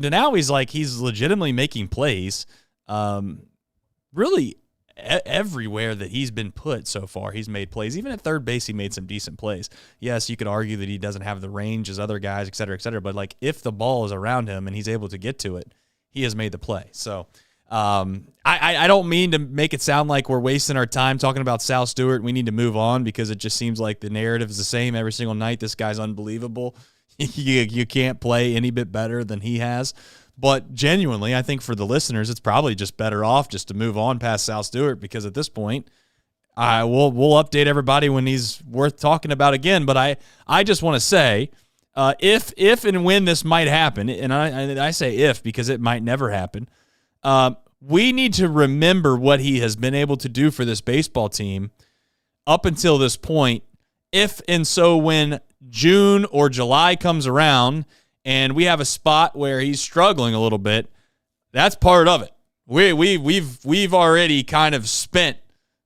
now he's legitimately making plays. Really everywhere that he's been put so far, he's made plays. Even at third base, he made some decent plays. Yes, you could argue that he doesn't have the range as other guys, et cetera, but like if the ball is around him and he's able to get to it, he has made the play. So I don't mean to make it sound like we're wasting our time talking about Sal Stewart. We need to move on because it just seems like the narrative is the same every single night. This guy's unbelievable. You can't play any bit better than he has. But genuinely, I think for the listeners, it's probably just better off just to move on past Sal Stewart because at this point, we'll update everybody when he's worth talking about again. But I just want to say, if and when this might happen, and I say if because it might never happen, we need to remember what he has been able to do for this baseball team up until this point. If and so when June or July comes around and we have a spot where he's struggling a little bit, that's part of it. We've already kind of spent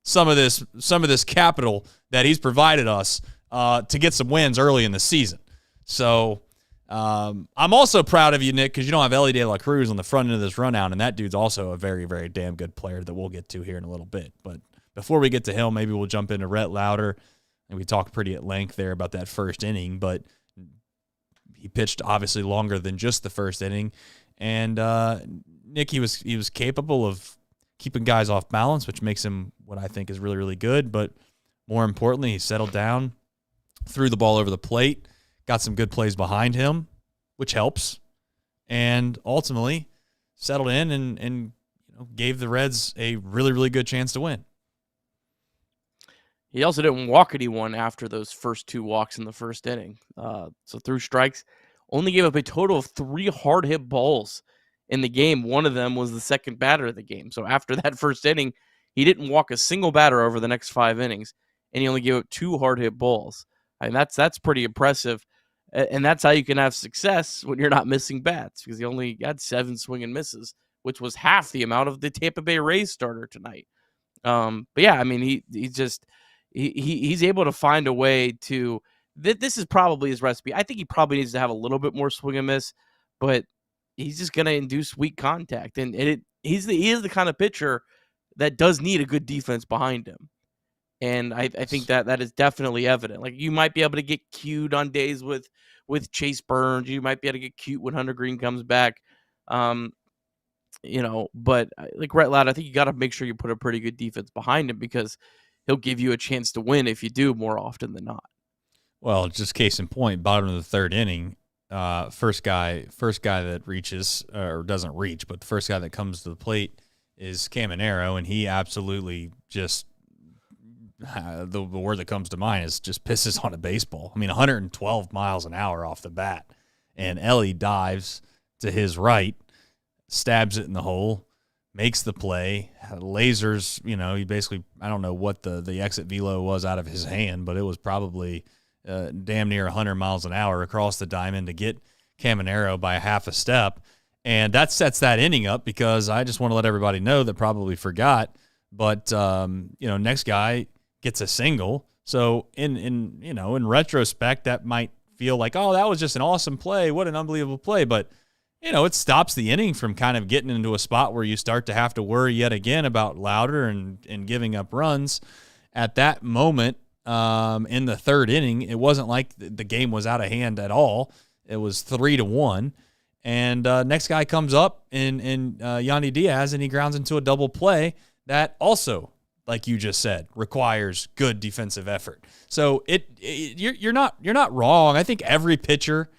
some of this capital that he's provided us to get some wins early in the season. So I'm also proud of you, Nick, because you don't have Ellie De La Cruz on the front end of this run out, and that dude's also a very, very damn good player that we'll get to here in a little bit. But before we get to him, maybe we'll jump into Rhett Lauder. And we talked pretty at length there about that first inning, but he pitched obviously longer than just the first inning. And Nick, he was capable of keeping guys off balance, which makes him what I think is really, really good. But more importantly, he settled down, threw the ball over the plate, got some good plays behind him, which helps, and ultimately settled in and gave the Reds a really, really good chance to win. He also didn't walk anyone after those first two walks in the first inning. So through strikes, only gave up a total of 3 hard hit balls in the game. One of them was the second batter of the game. So after that first inning, he didn't walk a single batter over the next 5 innings, and he only gave up 2 hard hit balls. I mean, that's pretty impressive. And that's how you can have success when you're not missing bats, because he only had 7 swing and misses, which was half the amount of the Tampa Bay Rays starter tonight. But yeah, I mean, he's able to find a way to. This is probably his recipe. I think he probably needs to have a little bit more swing and miss, but he's just going to induce weak contact, and he is the kind of pitcher that does need a good defense behind him. And I think that is definitely evident. Like, you might be able to get cued on days with Chase Burns. You might be able to get cute when Hunter Green comes back. But like Rhett Lauder, I think you got to make sure you put a pretty good defense behind him, because he'll give you a chance to win if you do more often than not. Well, just case in point, bottom of the third inning, first guy that reaches or doesn't reach, but the first guy that comes to the plate is Caminero, and he absolutely just the word that comes to mind is just pisses on a baseball. I mean, 112 miles an hour off the bat, and Ellie dives to his right, stabs it in the hole, makes the play, lasers, he basically, I don't know what the exit velo was out of his hand, but it was probably damn near 100 miles an hour across the diamond to get Caminero by a half a step. And that sets that inning up because I just want to let everybody know that probably forgot. But, next guy gets a single. So in retrospect, that might feel like, oh, that was just an awesome play. What an unbelievable play. But, it stops the inning from kind of getting into a spot where you start to have to worry yet again about Louder and giving up runs. At that moment in the third inning, it wasn't like the game was out of hand at all. It was 3-1. And next guy comes up in Yandy Diaz, and he grounds into a double play that also, like you just said, requires good defensive effort. So you're not wrong. I think every pitcher,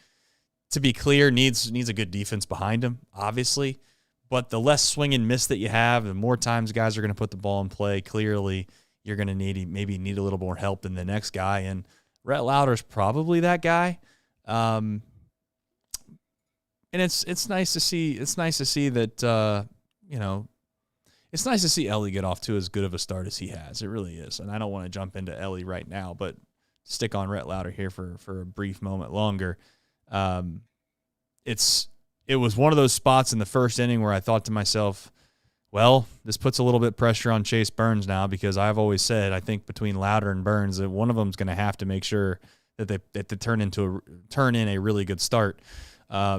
to be clear, needs a good defense behind him, obviously. But the less swing and miss that you have, the more times guys are going to put the ball in play. Clearly, you're going to maybe need a little more help than the next guy, and Rhett Lauder's probably that guy. And it's nice to see. It's nice to see that it's nice to see Ellie get off to as good of a start as he has. It really is. And I don't want to jump into Ellie right now, but stick on Rhett Lauder here for a brief moment longer. It was one of those spots in the first inning where I thought to myself, well, this puts a little bit of pressure on Chase Burns now, because I've always said I think between Lauder and Burns that one of them is going to have to make sure that they turn in a really good start.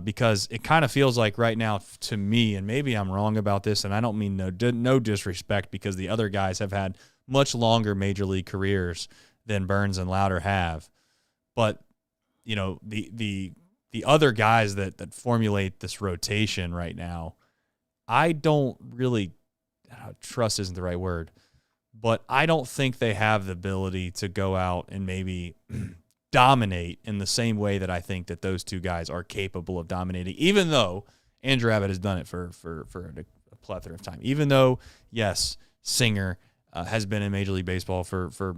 Because it kind of feels like right now to me, and maybe I'm wrong about this, and I don't mean no disrespect, because the other guys have had much longer major league careers than Burns and Lauder have. But, the other guys that formulate this rotation right now, I don't really trust isn't the right word, but I don't think they have the ability to go out and maybe dominate in the same way that I think that those two guys are capable of dominating, even though Andrew Abbott has done it for a plethora of time. Even though, yes, Singer has been in Major League Baseball for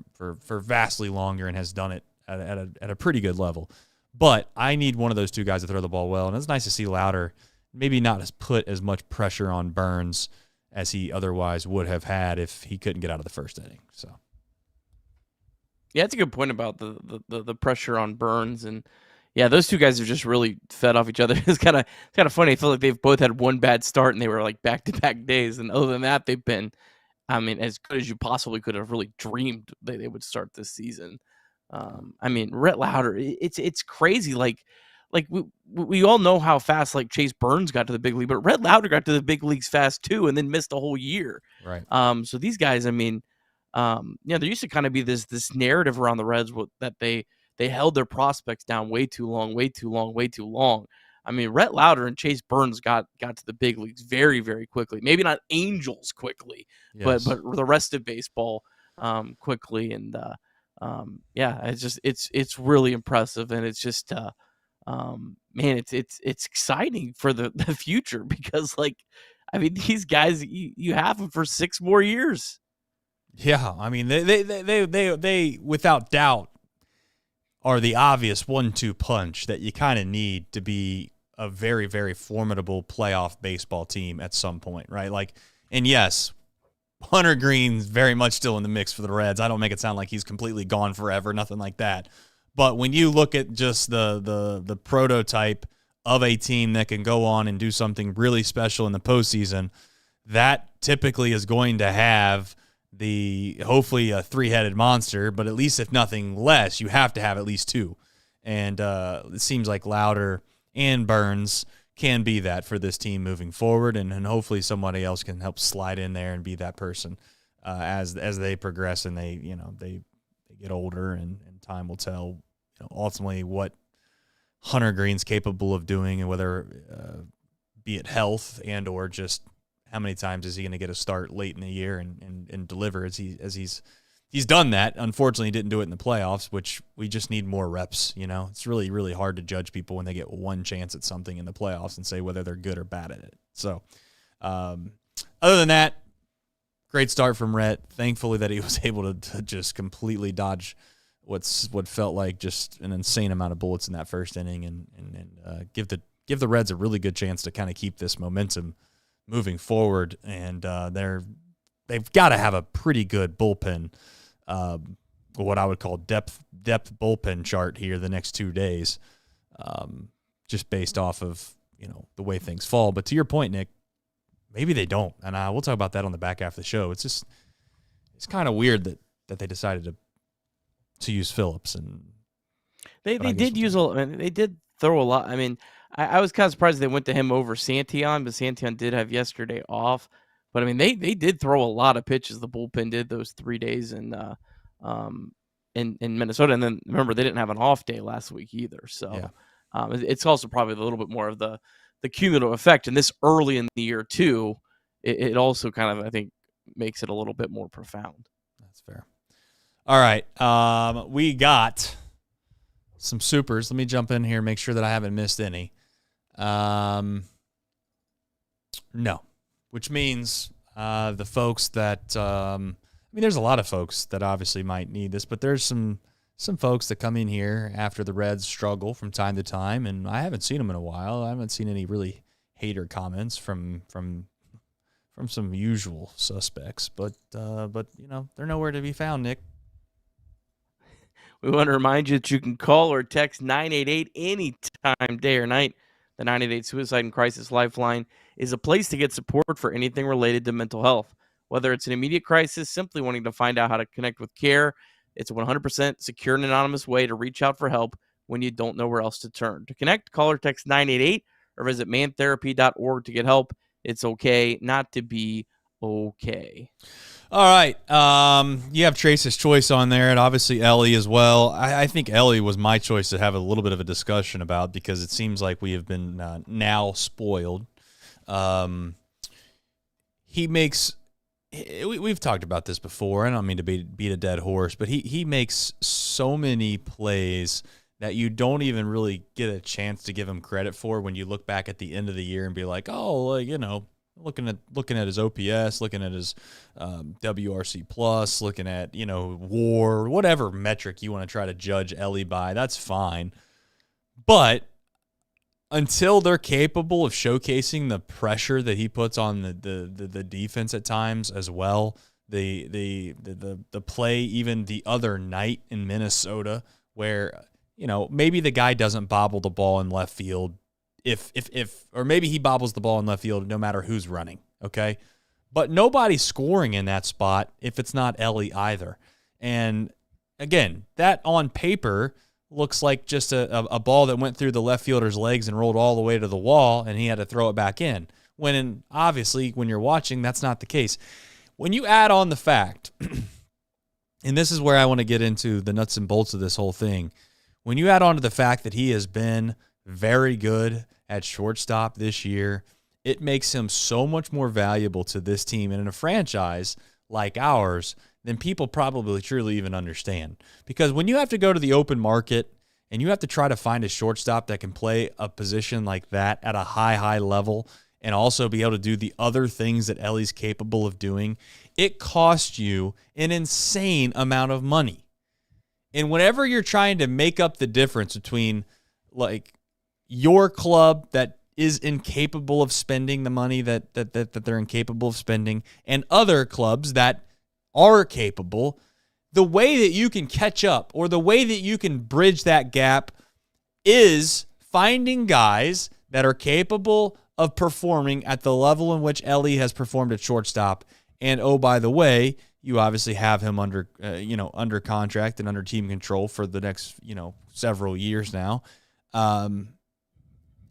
vastly longer and has done it at a pretty good level. But I need one of those two guys to throw the ball well, and it's nice to see Lauder maybe not put as much pressure on Burns as he otherwise would have had if he couldn't get out of the first inning. So. Yeah, that's a good point about the pressure on Burns, and yeah, those two guys have just really fed off each other. It's kind of funny. I feel like they've both had one bad start, and they were like back-to-back days. And other than that, they've been, as good as you possibly could have really dreamed they would start this season. Rhett Lauder, it's crazy. Like we all know how fast like Chase Burns got to the big league, but Rhett Lauder got to the big leagues fast too, and then missed a whole year. Right. So these guys, there used to kind of be this narrative around the Reds that they held their prospects down way too long. Rhett Lauder and Chase Burns got to the big leagues very, very quickly. Maybe not Angels quickly, yes, but the rest of baseball quickly. And it's really impressive, and it's just it's exciting for the future, because these guys, you have them for 6 more years. Yeah, they without doubt are the obvious 1-2 punch that you kind of need to be a very, very formidable playoff baseball team at some point, right? And yes, Hunter Green's very much still in the mix for the Reds. I don't make it sound like he's completely gone forever, nothing like that. But when you look at just the prototype of a team that can go on and do something really special in the postseason, that typically is going to have hopefully a 3-headed monster, but at least if nothing less, you have to have at least 2. And it seems like Lauder and Burns can be that for this team moving forward, and hopefully somebody else can help slide in there and be that person as they progress and they get older, and time will tell ultimately what Hunter Green's capable of doing, and whether be it health and or just how many times is he going to get a start late in the year and deliver as he's done that. Unfortunately, he didn't do it in the playoffs, which we just need more reps. It's really, really hard to judge people when they get one chance at something in the playoffs and say whether they're good or bad at it. So other than that, great start from Rhett. Thankfully that he was able to just completely dodge what felt like just an insane amount of bullets in that first inning and give the Reds a really good chance to kind of keep this momentum moving forward, and they've got to have a pretty good bullpen, what I would call depth bullpen chart here the next 2 days. just based off of, the way things fall. But to your point, Nick, maybe they don't. And we'll talk about that on the back half of the show. It's kind of weird that they decided to use Phillips. And they did throw a lot. I mean, I was kind of surprised they went to him over Santillan, but Santillan did have yesterday off. But I mean, they did throw a lot of pitches. The bullpen did those 3 days in Minnesota, and then remember they didn't have an off day last week either. So it's also probably a little bit more of the cumulative effect. And this early in the year too, it also kind of, I think, makes it a little bit more profound. That's fair. All right, we got some supers. Let me jump in here, make sure that I haven't missed any. No, which means the folks that there's a lot of folks that obviously might need this, but there's some folks that come in here after the Reds struggle from time to time, and I haven't seen them in a while. I haven't seen any really hater comments from some usual suspects, but they're nowhere to be found, Nick. We want to remind you that you can call or text 988 anytime, day or night. The 988 Suicide and Crisis Lifeline is a place to get support for anything related to mental health. Whether it's an immediate crisis, simply wanting to find out how to connect with care, it's a 100% secure and anonymous way to reach out for help when you don't know where else to turn. To connect, call or text 988 or visit mantherapy.org to get help. It's okay not to be okay. All right. You have Trace's choice on there, and obviously Ellie as well. I think Ellie was my choice to have a little bit of a discussion about, because it seems like we have been now spoiled. We've talked about this before. I don't mean to beat a dead horse, but he makes so many plays that you don't even really get a chance to give him credit for when you look back at the end of the year and be like, looking at his OPS, looking at his WRC plus, looking at WAR, whatever metric you want to try to judge Ellie by, that's fine. But until they're capable of showcasing the pressure that he puts on the defense at times as well, the play even the other night in Minnesota where maybe the guy doesn't bobble the ball in left field. Or maybe he bobbles the ball in left field no matter who's running, okay? But nobody's scoring in that spot if it's not Ellie either. And, again, that on paper looks like just a ball that went through the left fielder's legs and rolled all the way to the wall, and he had to throw it back in. Obviously, when you're watching, that's not the case. When you add on the fact, and this is where I want to get into the nuts and bolts of this whole thing, when you add on to the fact that he has been very good at shortstop this year, it makes him so much more valuable to this team and in a franchise like ours than people probably truly even understand. Because when you have to go to the open market and you have to try to find a shortstop that can play a position like that at a high level and also be able to do the other things that Ellie's capable of doing, it costs you an insane amount of money. And whenever you're trying to make up the difference between your club that is incapable of spending the money that they're incapable of spending and other clubs that are capable, the way that you can catch up or the way that you can bridge that gap is finding guys that are capable of performing at the level in which Ellie has performed at shortstop. And, oh, by the way, you obviously have him under contract and under team control for the next, several years now.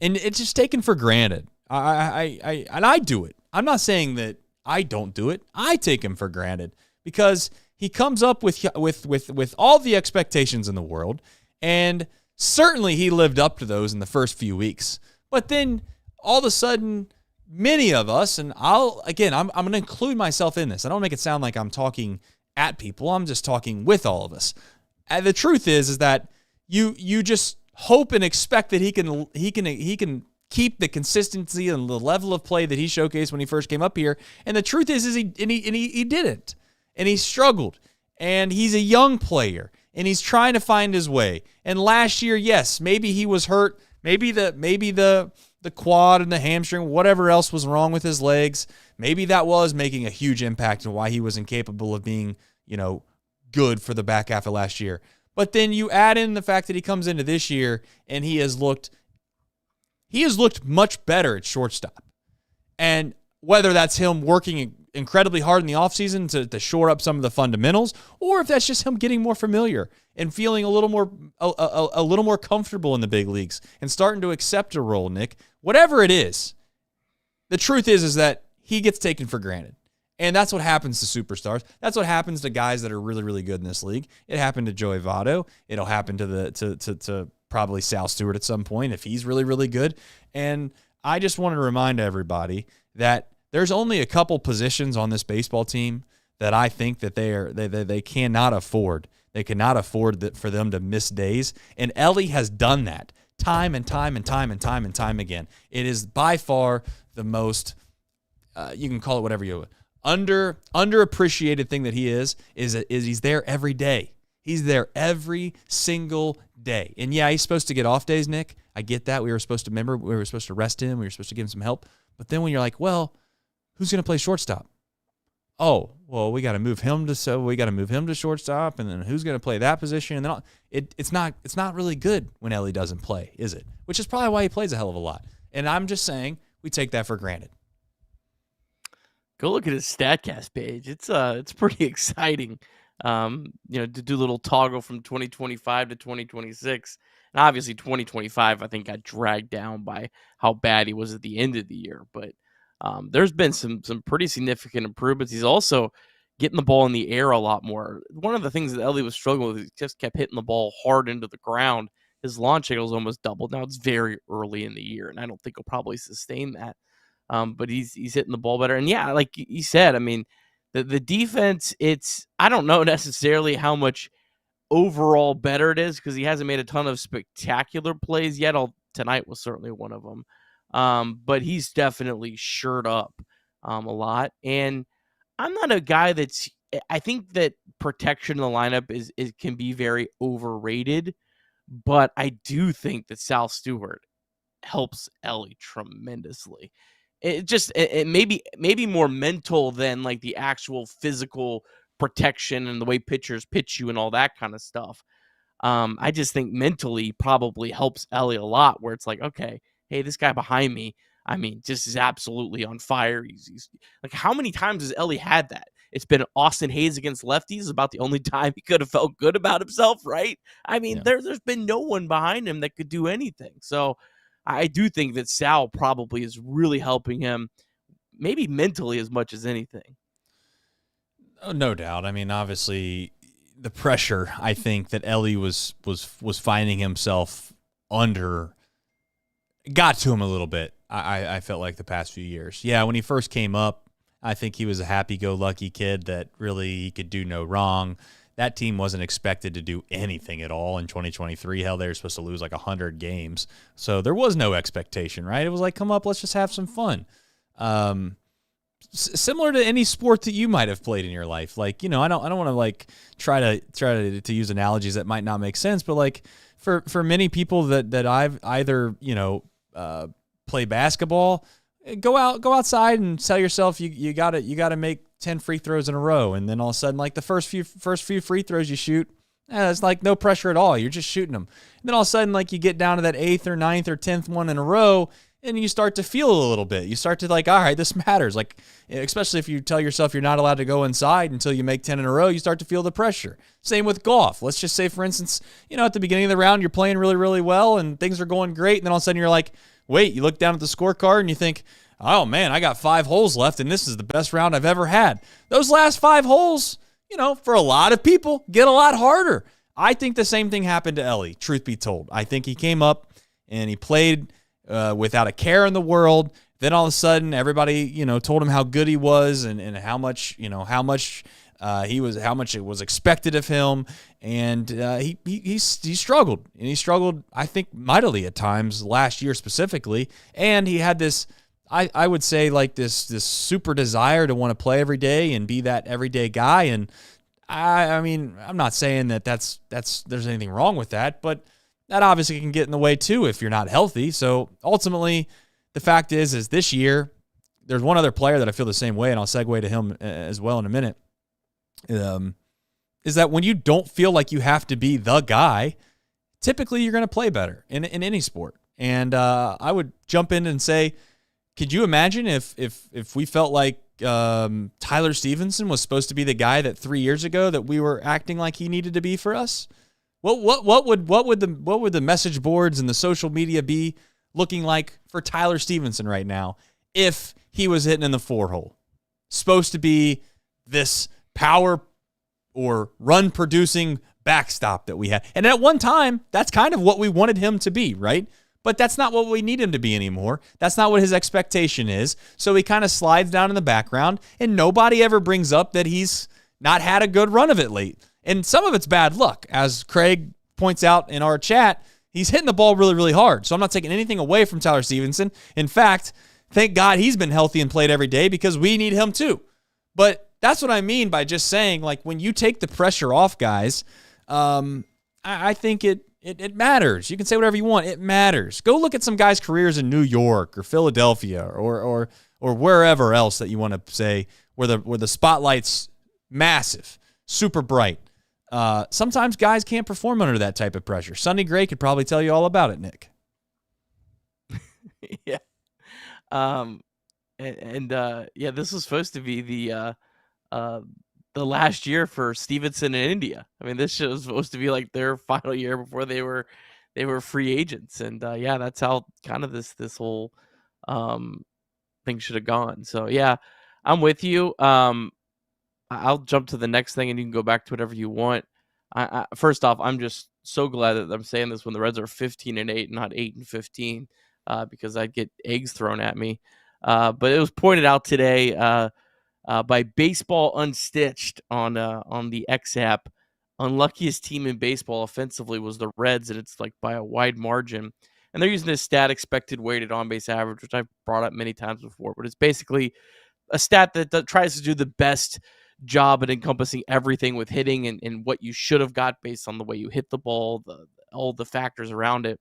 And it's just taken for granted. I do it. I'm not saying that I don't do it. I take him for granted because he comes up with all the expectations in the world, and certainly he lived up to those in the first few weeks. But then all of a sudden, many of us, and I'm going to include myself in this. I don't make it sound like I'm talking at people. I'm just talking with all of us. And the truth is that you just hope and expect that he can keep the consistency and the level of play that he showcased when he first came up here. And the truth is he didn't, and he struggled. And he's a young player, and he's trying to find his way. And last year, yes, maybe he was hurt. Maybe the quad and the hamstring, whatever else was wrong with his legs, maybe that was making a huge impact on why he was incapable of being, good for the back half of last year. But then you add in the fact that he comes into this year and he has looked he has looked much better at shortstop. And whether that's him working incredibly hard in the offseason to shore up some of the fundamentals, or if that's just him getting more familiar and feeling a little more comfortable in the big leagues and starting to accept a role, Nick, whatever it is, the truth is that he gets taken for granted. And that's what happens to superstars. That's what happens to guys that are really, really good in this league. It happened to Joey Votto. It'll happen to probably Sal Stewart at some point if he's really, really good. And I just want to remind everybody that there's only a couple positions on this baseball team that I think that they cannot afford. They cannot afford for them to miss days. And Elly has done that time and time and time and time and time again. It is by far the most, you can call it whatever you want, underappreciated thing that he is he's there every day. He's there every single day. And yeah, he's supposed to get off days, Nick. I get that. We were supposed to rest him. We were supposed to give him some help. But then when you're like, well, who's going to play shortstop? Oh, well, we got to move him to shortstop, and then who's going to play that position? And then it's not really good when Elly doesn't play, is it? Which is probably why he plays a hell of a lot. And I'm just saying we take that for granted. Go look at his StatCast page. It's pretty exciting. To do a little toggle from 2025 to 2026. And obviously 2025, I think, got dragged down by how bad he was at the end of the year. But there's been some pretty significant improvements. He's also getting the ball in the air a lot more. One of the things that Elly was struggling with, he just kept hitting the ball hard into the ground. His launch angle's almost doubled. Now it's very early in the year, and I don't think he'll probably sustain that. But he's hitting the ball better. And yeah, like you said, I mean, the defense, I don't know necessarily how much overall better it is because he hasn't made a ton of spectacular plays yet. Tonight was certainly one of them. But he's definitely shored up a lot. And I'm not a guy I think that protection in the lineup can be very overrated, but I do think that Sal Stewart helps Elly tremendously. It maybe more mental than like the actual physical protection and the way pitchers pitch you and all that kind of stuff. I just think mentally probably helps Elly a lot where it's like, okay, hey, this guy behind me, I mean, just is absolutely on fire. He's like, how many times has Elly had that? It's been Austin Hayes against lefties is about the only time he could have felt good about himself, right? I mean, there's been no one behind him that could do anything. So I do think that Sal probably is really helping him, maybe mentally as much as anything. Oh, no doubt. I mean, obviously, the pressure I think that Elly was finding himself under got to him a little bit. I felt like the past few years. Yeah, when he first came up, I think he was a happy-go-lucky kid that really he could do no wrong. That team wasn't expected to do anything at all in 2023. Hell, they were supposed to lose like 100 games. So there was no expectation, right? It was like, come up, let's just have some fun. Similar to any sport that you might have played in your life. Like, I don't want to like try to use analogies that might not make sense, but like for many people that I've either, play basketball, go outside and tell yourself you got to make 10 free throws in a row, and then all of a sudden, like the first few free throws you shoot, it's like no pressure at all. You're just shooting them. And then all of a sudden, like you get down to that 8th or 9th or 10th one in a row, and you start to feel a little bit. You start to like, all right, this matters. Like, especially if you tell yourself you're not allowed to go inside until you make 10 in a row, you start to feel the pressure. Same with golf. Let's just say, for instance, at the beginning of the round, you're playing really, really well, and things are going great, and then all of a sudden you're like, wait, you look down at the scorecard and you think, oh, man, I got 5 holes left, and this is the best round I've ever had. Those last 5 holes, for a lot of people, get a lot harder. I think the same thing happened to Elly, truth be told. I think he came up and he played without a care in the world. Then all of a sudden, everybody, told him how good he was and how much it was expected of him. And he struggled. And he struggled, I think, mightily at times last year specifically. And he had this, I would say, like this super desire to want to play every day and be that everyday guy. And I mean, I'm not saying that there's anything wrong with that, but that obviously can get in the way too if you're not healthy. So ultimately, the fact is this year, there's one other player that I feel the same way, and I'll segue to him as well in a minute, is that when you don't feel like you have to be the guy, typically you're going to play better in any sport. And I would jump in and say, could you imagine if we felt like Tyler Stevenson was supposed to be the guy that 3 years ago that we were acting like he needed to be for us? What would the message boards and the social media be looking like for Tyler Stevenson right now if he was hitting in the 4-hole? Supposed to be this power or run producing backstop that we had. And at one time, that's kind of what we wanted him to be, right? But that's not what we need him to be anymore. That's not what his expectation is. So he kind of slides down in the background, and nobody ever brings up that he's not had a good run of it late. And some of it's bad luck. As Craig points out in our chat, he's hitting the ball really, really hard. So I'm not taking anything away from Tyler Stevenson. In fact, thank God he's been healthy and played every day because we need him too. But that's what I mean by just saying, like, when you take the pressure off guys, I think it matters. You can say whatever you want. It matters. Go look at some guys' careers in New York or Philadelphia or wherever else that you want to say where the spotlight's massive, super bright. Sometimes guys can't perform under that type of pressure. Sonny Gray could probably tell you all about it, Nick. Yeah. This was supposed to be the last year for Stevenson in India. I mean, this was supposed to be like their final year before they were free agents. And that's how kind of this whole thing should have gone. So yeah, I'm with you. I'll jump to the next thing and you can go back to whatever you want. First off, I'm just so glad that I'm saying this when the Reds are 15-8, not 8-15, because I'd get eggs thrown at me. But it was pointed out today by Baseball Unstitched on the X app. Unluckiest team in baseball offensively was the Reds, and it's like by a wide margin. And they're using this stat, expected weighted on-base average, which I've brought up many times before. But it's basically a stat that tries to do the best job at encompassing everything with hitting and what you should have got based on the way you hit the ball, all the factors around it.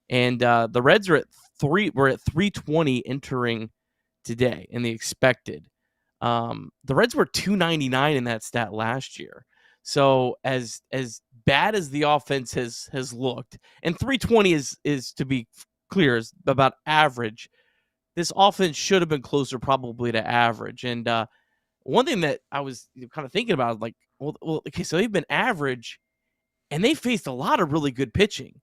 And the Reds are at 320 entering today in the expected. The Reds were 299 in that stat last year. So as bad as the offense has looked, and 320 is to be clear, is about average. This offense should have been closer probably to average. And one thing that I was kind of thinking about, like, well, okay, so they've been average, and they faced a lot of really good pitching.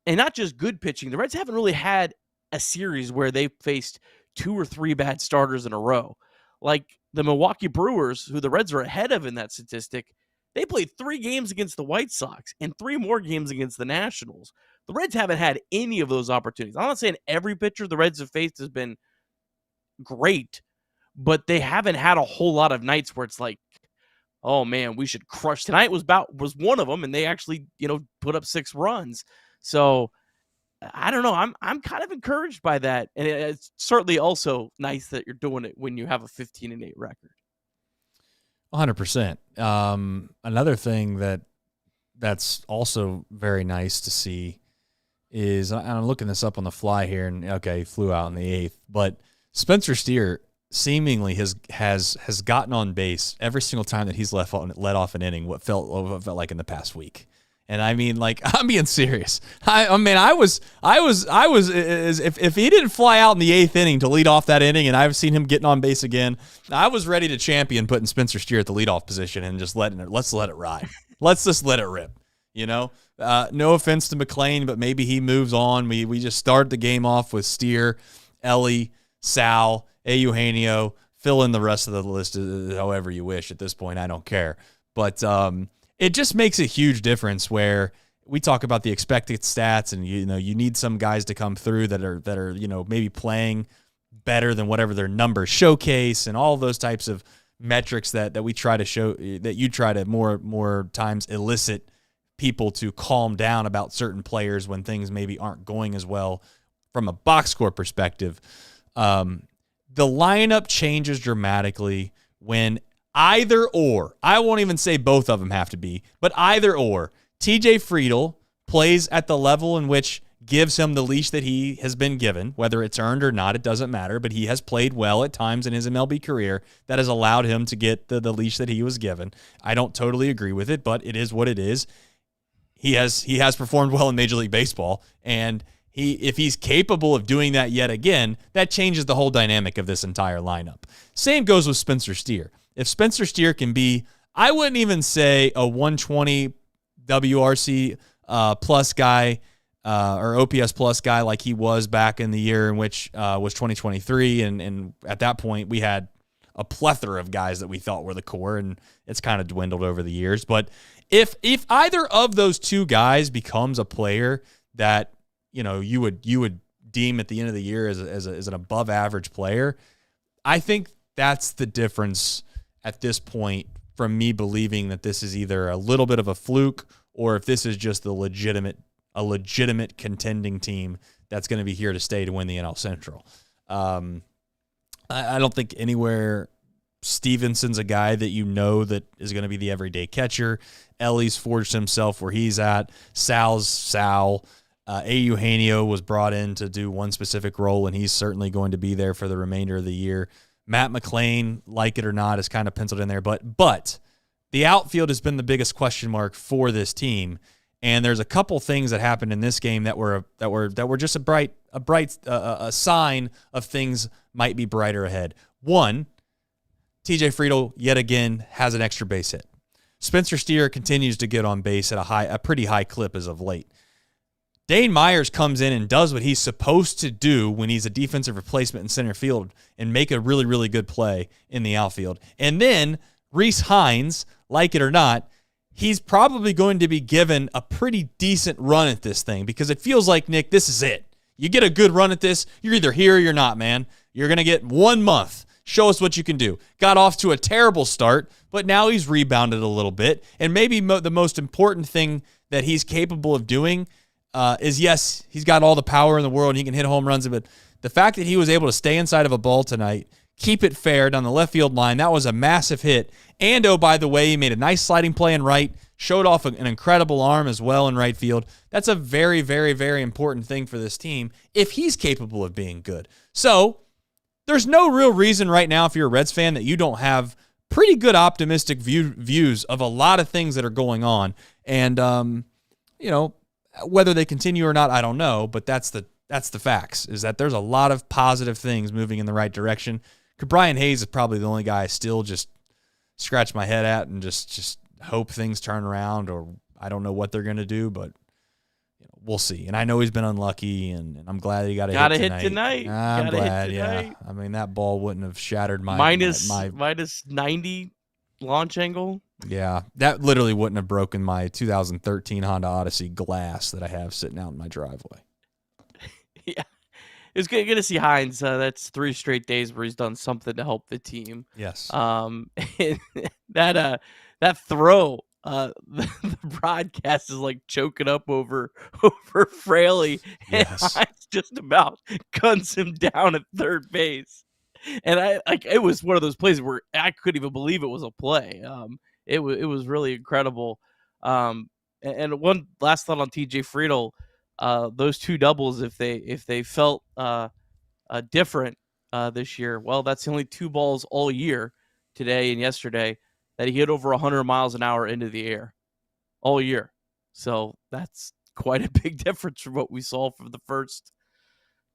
And not just good pitching. The Reds haven't really had a series where they faced 2 or 3 bad starters in a row. Like the Milwaukee Brewers, who the Reds are ahead of in that statistic, they played 3 games against the White Sox and 3 more games against the Nationals. The Reds haven't had any of those opportunities. I'm not saying every pitcher the Reds have faced has been great, but they haven't had a whole lot of nights where it's like, oh man, we should crush. Tonight was one of them, and they actually, put up 6 runs. So I don't know. I'm kind of encouraged by that, and it's certainly also nice that you're doing it when you have a 15-8 record. 100%. Another thing that's also very nice to see is, I'm looking this up on the fly here, and okay, he flew out in the 8th, but Spencer Steer seemingly has gotten on base every single time that he's let off an inning. What felt like in the past week. And I mean, like, I'm being serious. I mean, I was if he didn't fly out in the 8th inning to lead off that inning, and I've seen him getting on base again, I was ready to champion putting Spencer Steer at the leadoff position and just let's let it ride. Let's just let it rip. No offense to McLean, but maybe he moves on. We just start the game off with Steer, Ellie, Sal, Eugenio. Fill in the rest of the list however you wish at this point. I don't care. But it just makes a huge difference where we talk about the expected stats, and you need some guys to come through that are maybe playing better than whatever their numbers showcase, and all those types of metrics that we try to show, that you try to more times elicit people to calm down about certain players when things maybe aren't going as well from a box score perspective. The lineup changes dramatically when either or, I won't even say both of them have to be, but either or, TJ Friedl plays at the level in which gives him the leash that he has been given, whether it's earned or not, it doesn't matter, but he has played well at times in his MLB career that has allowed him to get the leash that he was given. I don't totally agree with it, but it is what it is. He has performed well in Major League Baseball, and if he's capable of doing that yet again, that changes the whole dynamic of this entire lineup. Same goes with Spencer Steer. If Spencer Steer can be, I wouldn't even say a 120 WRC plus guy or OPS plus guy like he was back in the year in which was 2023. And at that point, we had a plethora of guys that we thought were the core, and it's kind of dwindled over the years. But if either of those two guys becomes a player that you would deem at the end of the year as an above average player, I think that's the difference at this point from me believing that this is either a little bit of a fluke or if this is just a legitimate contending team that's going to be here to stay to win the NL Central. I don't think anywhere Stevenson's a guy that that is going to be the everyday catcher. Ellie's forged himself where he's at. Sal's Sal. Eugenio was brought in to do one specific role, and he's certainly going to be there for the remainder of the year. Matt McClain, like it or not, is kind of penciled in there. But the outfield has been the biggest question mark for this team. And there's a couple things that happened in this game that were just a sign of things might be brighter ahead. One, TJ Friedl yet again has an extra base hit. Spencer Steer continues to get on base at a pretty high clip as of late. Dane Myers comes in and does what he's supposed to do when he's a defensive replacement in center field and make a really, really good play in the outfield. And then Rhys Hines, like it or not, he's probably going to be given a pretty decent run at this thing because it feels like, Nick, this is it. You get a good run at this, you're either here or you're not, man. You're going to get 1 month. Show us what you can do. Got off to a terrible start, but now he's rebounded a little bit. And maybe the most important thing that he's capable of doing is, yes, he's got all the power in the world and he can hit home runs, but the fact that he was able to stay inside of a ball tonight, keep it fair down the left field line, that was a massive hit. And, oh, by the way, he made a nice sliding play in right, showed off an incredible arm as well in right field. That's a very, very, very important thing for this team if he's capable of being good. So there's no real reason right now, if you're a Reds fan, that you don't have pretty good optimistic views of a lot of things that are going on. And, whether they continue or not, I don't know, but that's the facts, is that there's a lot of positive things moving in the right direction. Brian Hayes is probably the only guy I still just scratch my head at and just hope things turn around, or I don't know what they're going to do, but we'll see. And I know he's been unlucky, and I'm glad he got a hit tonight. I'm glad, yeah. I mean, that ball wouldn't have shattered my minus 90 launch angle. Yeah, that literally wouldn't have broken my 2013 Honda Odyssey glass that I have sitting out in my driveway. Yeah. It's good to see Hines. That's 3 straight days where he's done something to help the team. Yes. That throw, the broadcast is like choking up over Fraley, and yes. Hines just about guns him down at third base. And it was one of those plays where I couldn't even believe it was a play. It was really incredible. And one last thought on TJ Friedl. Those 2 doubles, if they felt different this year, well, that's the only 2 balls all year, today and yesterday, that he hit over 100 miles an hour into the air all year. So that's quite a big difference from what we saw for the first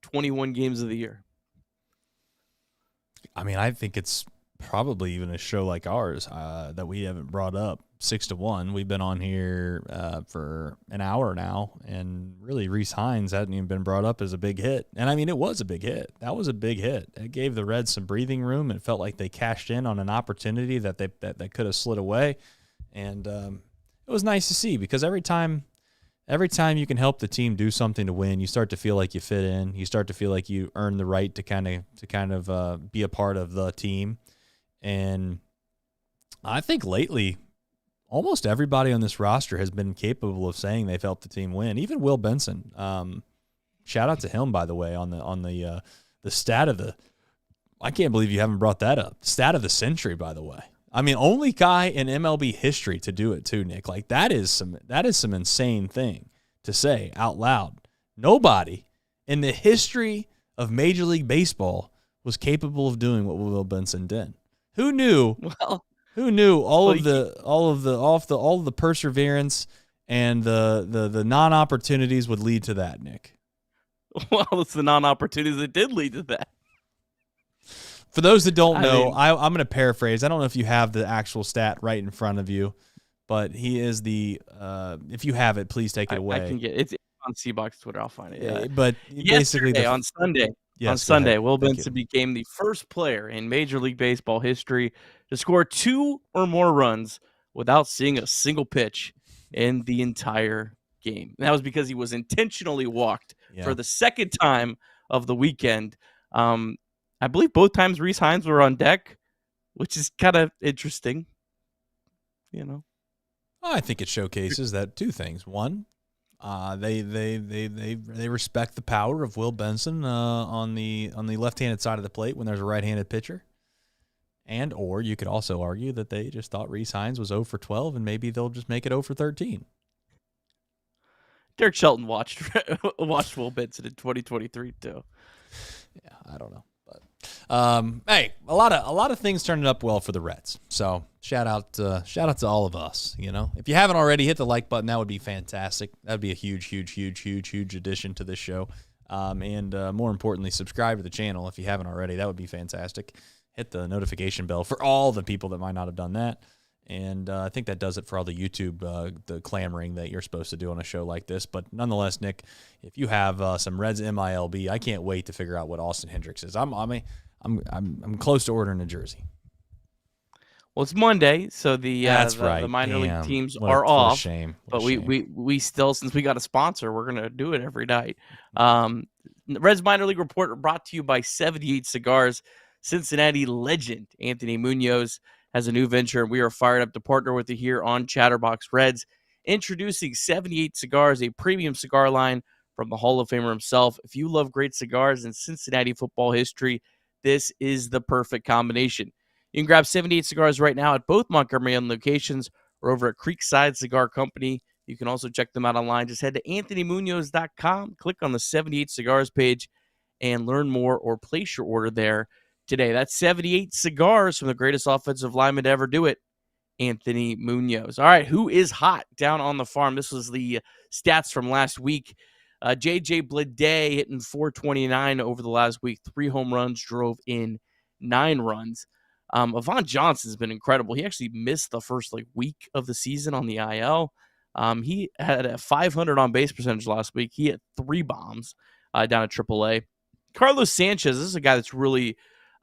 21 games of the year. I mean, I think it's probably even a show like ours that we haven't brought up 6-1. We've been on here for an hour now, and really Rhys Hines hadn't even been brought up as a big hit. And I mean, it was a big hit. That was a big hit. It gave the Reds some breathing room. It felt like they cashed in on an opportunity that they could have slid away. And it was nice to see, because every time you can help the team do something to win, you start to feel like you fit in. You start to feel like you earn the right to kind of be a part of the team. And I think lately, almost everybody on this roster has been capable of saying they've helped the team win. Even Will Benson. Shout out to him, by the way, on the stat of the. I can't believe you haven't brought that up. Stat of the century, by the way. I mean, only guy in MLB history to do it too, Nick. Like, that is some insane thing to say out loud. Nobody in the history of Major League Baseball was capable of doing what Will Benson did. Who knew? Well, who knew all of the perseverance and the non-opportunities would lead to that, Nick? Well, it's the non-opportunities that did lead to that. For those that don't know, I'm going to paraphrase. I don't know if you have the actual stat right in front of you, but he is the if you have it, please take it away. I can get it's on C-Box Twitter. I'll find it. Yeah, but basically on Sunday, Will Benson became the first player in Major League Baseball history to score 2 or more runs without seeing a single pitch in the entire game. And that was because he was intentionally walked for the second time of the weekend. I believe both times Rhys Hines were on deck, which is kind of interesting. You know, I think it showcases that 2 things. One, they respect the power of Will Benson on the left-handed side of the plate when there's a right-handed pitcher. And or you could also argue that they just thought Rhys Hines was 0 for 12 and maybe they'll just make it 0 for 13. Derek Shelton watched Will Benson in 2023 too. Yeah, I don't know. Hey, a lot of things turning up well for the Reds. So shout out to all of us. You know, if you haven't already, hit the like button. That would be fantastic. That'd be a huge addition to this show. And more importantly, subscribe to the channel if you haven't already. That would be fantastic. Hit the notification bell for all the people that might not have done that. And I think that does it for all the YouTube, the clamoring that you're supposed to do on a show like this. But nonetheless, Nick, if you have some Reds MILB, I can't wait to figure out what Austin Hendricks is. I'm close to ordering a jersey. Well, it's Monday, so the minor league teams are off. What a shame. But we still, since we got a sponsor, we're gonna do it every night. Reds minor league report brought to you by 78 Cigars. Cincinnati legend Anthony Munoz has a new venture, and we are fired up to partner with you here on Chatterbox Reds. Introducing 78 Cigars, a premium cigar line from the Hall of Famer himself. If you love great cigars in Cincinnati football history, this is the perfect combination. You can grab 78 Cigars right now at both Montgomery Inn locations or over at Creekside Cigar Company. You can also check them out online. Just head to anthonymunoz.com, click on the 78 Cigars page, and learn more or place your order there today. That's 78 Cigars from the greatest offensive lineman to ever do it, Anthony Munoz. All right, who is hot down on the farm? This was the stats from last week. J.J. Bleday hitting .429 over the last week. 3 home runs, drove in 9 runs. Avon Johnson's been incredible. He actually missed the first week of the season on the IL. He had a .500 on base percentage last week. He hit 3 bombs down at AAA. Carlos Sanchez, this is a guy that's really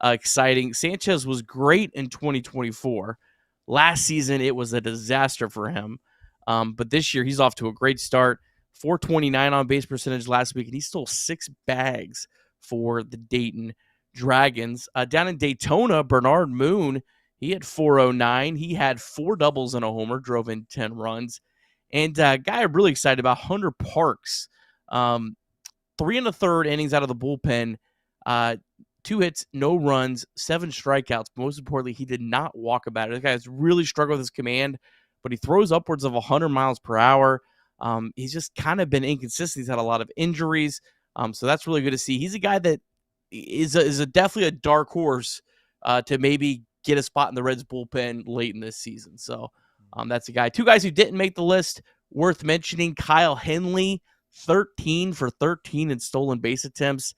exciting. Sanchez was great in 2024. Last season, it was a disaster for him. But this year, he's off to a great start. .429 on base percentage last week, and he stole 6 bags for the Dayton Dragons. Down in Daytona, Bernard Moon, he had .409. He had 4 doubles and a homer, drove in 10 runs. And a guy I'm really excited about, Hunter Parks. 3 1/3 innings out of the bullpen. 2 hits, no runs, 7 strikeouts. Most importantly, he did not walk a batter. This guy has really struggled with his command, but he throws upwards of 100 miles per hour. He's just kind of been inconsistent. He's had a lot of injuries, so that's really good to see. He's a guy that is definitely a dark horse to maybe get a spot in the Reds bullpen late in this season. So that's a guy. 2 guys who didn't make the list worth mentioning: Kyle Henley, 13 for 13 in stolen base attempts.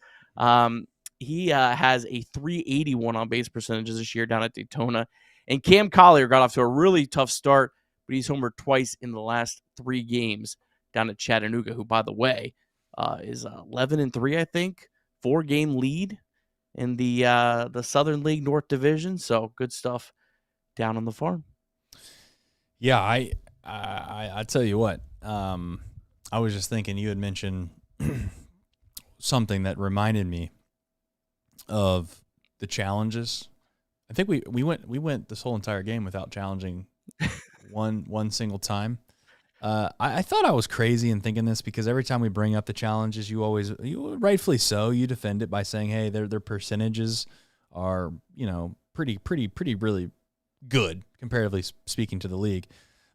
He has a .381 on base percentages this year down at Daytona. And Cam Collier got off to a really tough start, but he's homered twice in the last 3 games down at Chattanooga, who, by the way, is 11-3, I think, 4-game lead in the Southern League North Division. So good stuff down on the farm. Yeah, I tell you what, I was just thinking you had mentioned something that reminded me of the challenges. I think we went this whole entire game without challenging one single time. I thought I was crazy in thinking this because every time we bring up the challenges, you rightfully so, you defend it by saying, hey, their percentages are, pretty really good comparatively speaking to the league.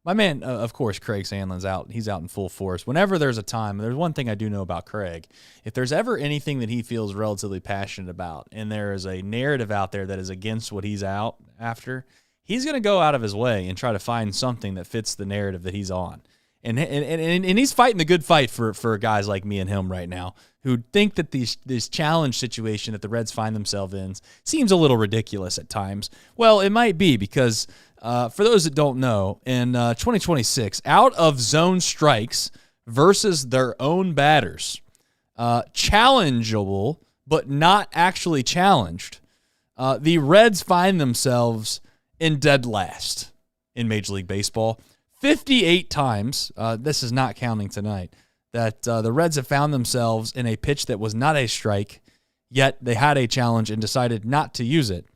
My man, of course, Craig Sandlin's out. He's out in full force. Whenever there's a time, there's one thing I do know about Craig. If there's ever anything that he feels relatively passionate about and there is a narrative out there that is against what he's out after, he's going to go out of his way and try to find something that fits the narrative that he's on. And he's fighting the good fight for guys like me and him right now who think that this challenge situation that the Reds find themselves in seems a little ridiculous at times. Well, it might be because for those that don't know, in 2026, out of zone strikes versus their own batters, challengeable but not actually challenged, the Reds find themselves in dead last in Major League Baseball. 58 times, this is not counting tonight, that the Reds have found themselves in a pitch that was not a strike, yet they had a challenge and decided not to use it,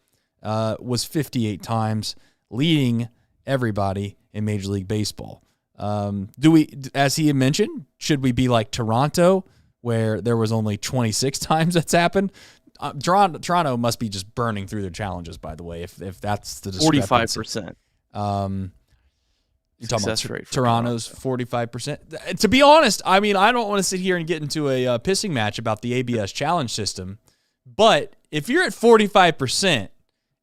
was 58 times, leading everybody in Major League Baseball. Do we, as he had mentioned, should we be like Toronto, where there was only 26 times that's happened? Toronto must be just burning through their challenges, by the way, if that's the discrepancy. 45%. You're talking about Toronto's 45%. To be honest, I mean, I don't want to sit here and get into a pissing match about the ABS challenge system, but if you're at 45%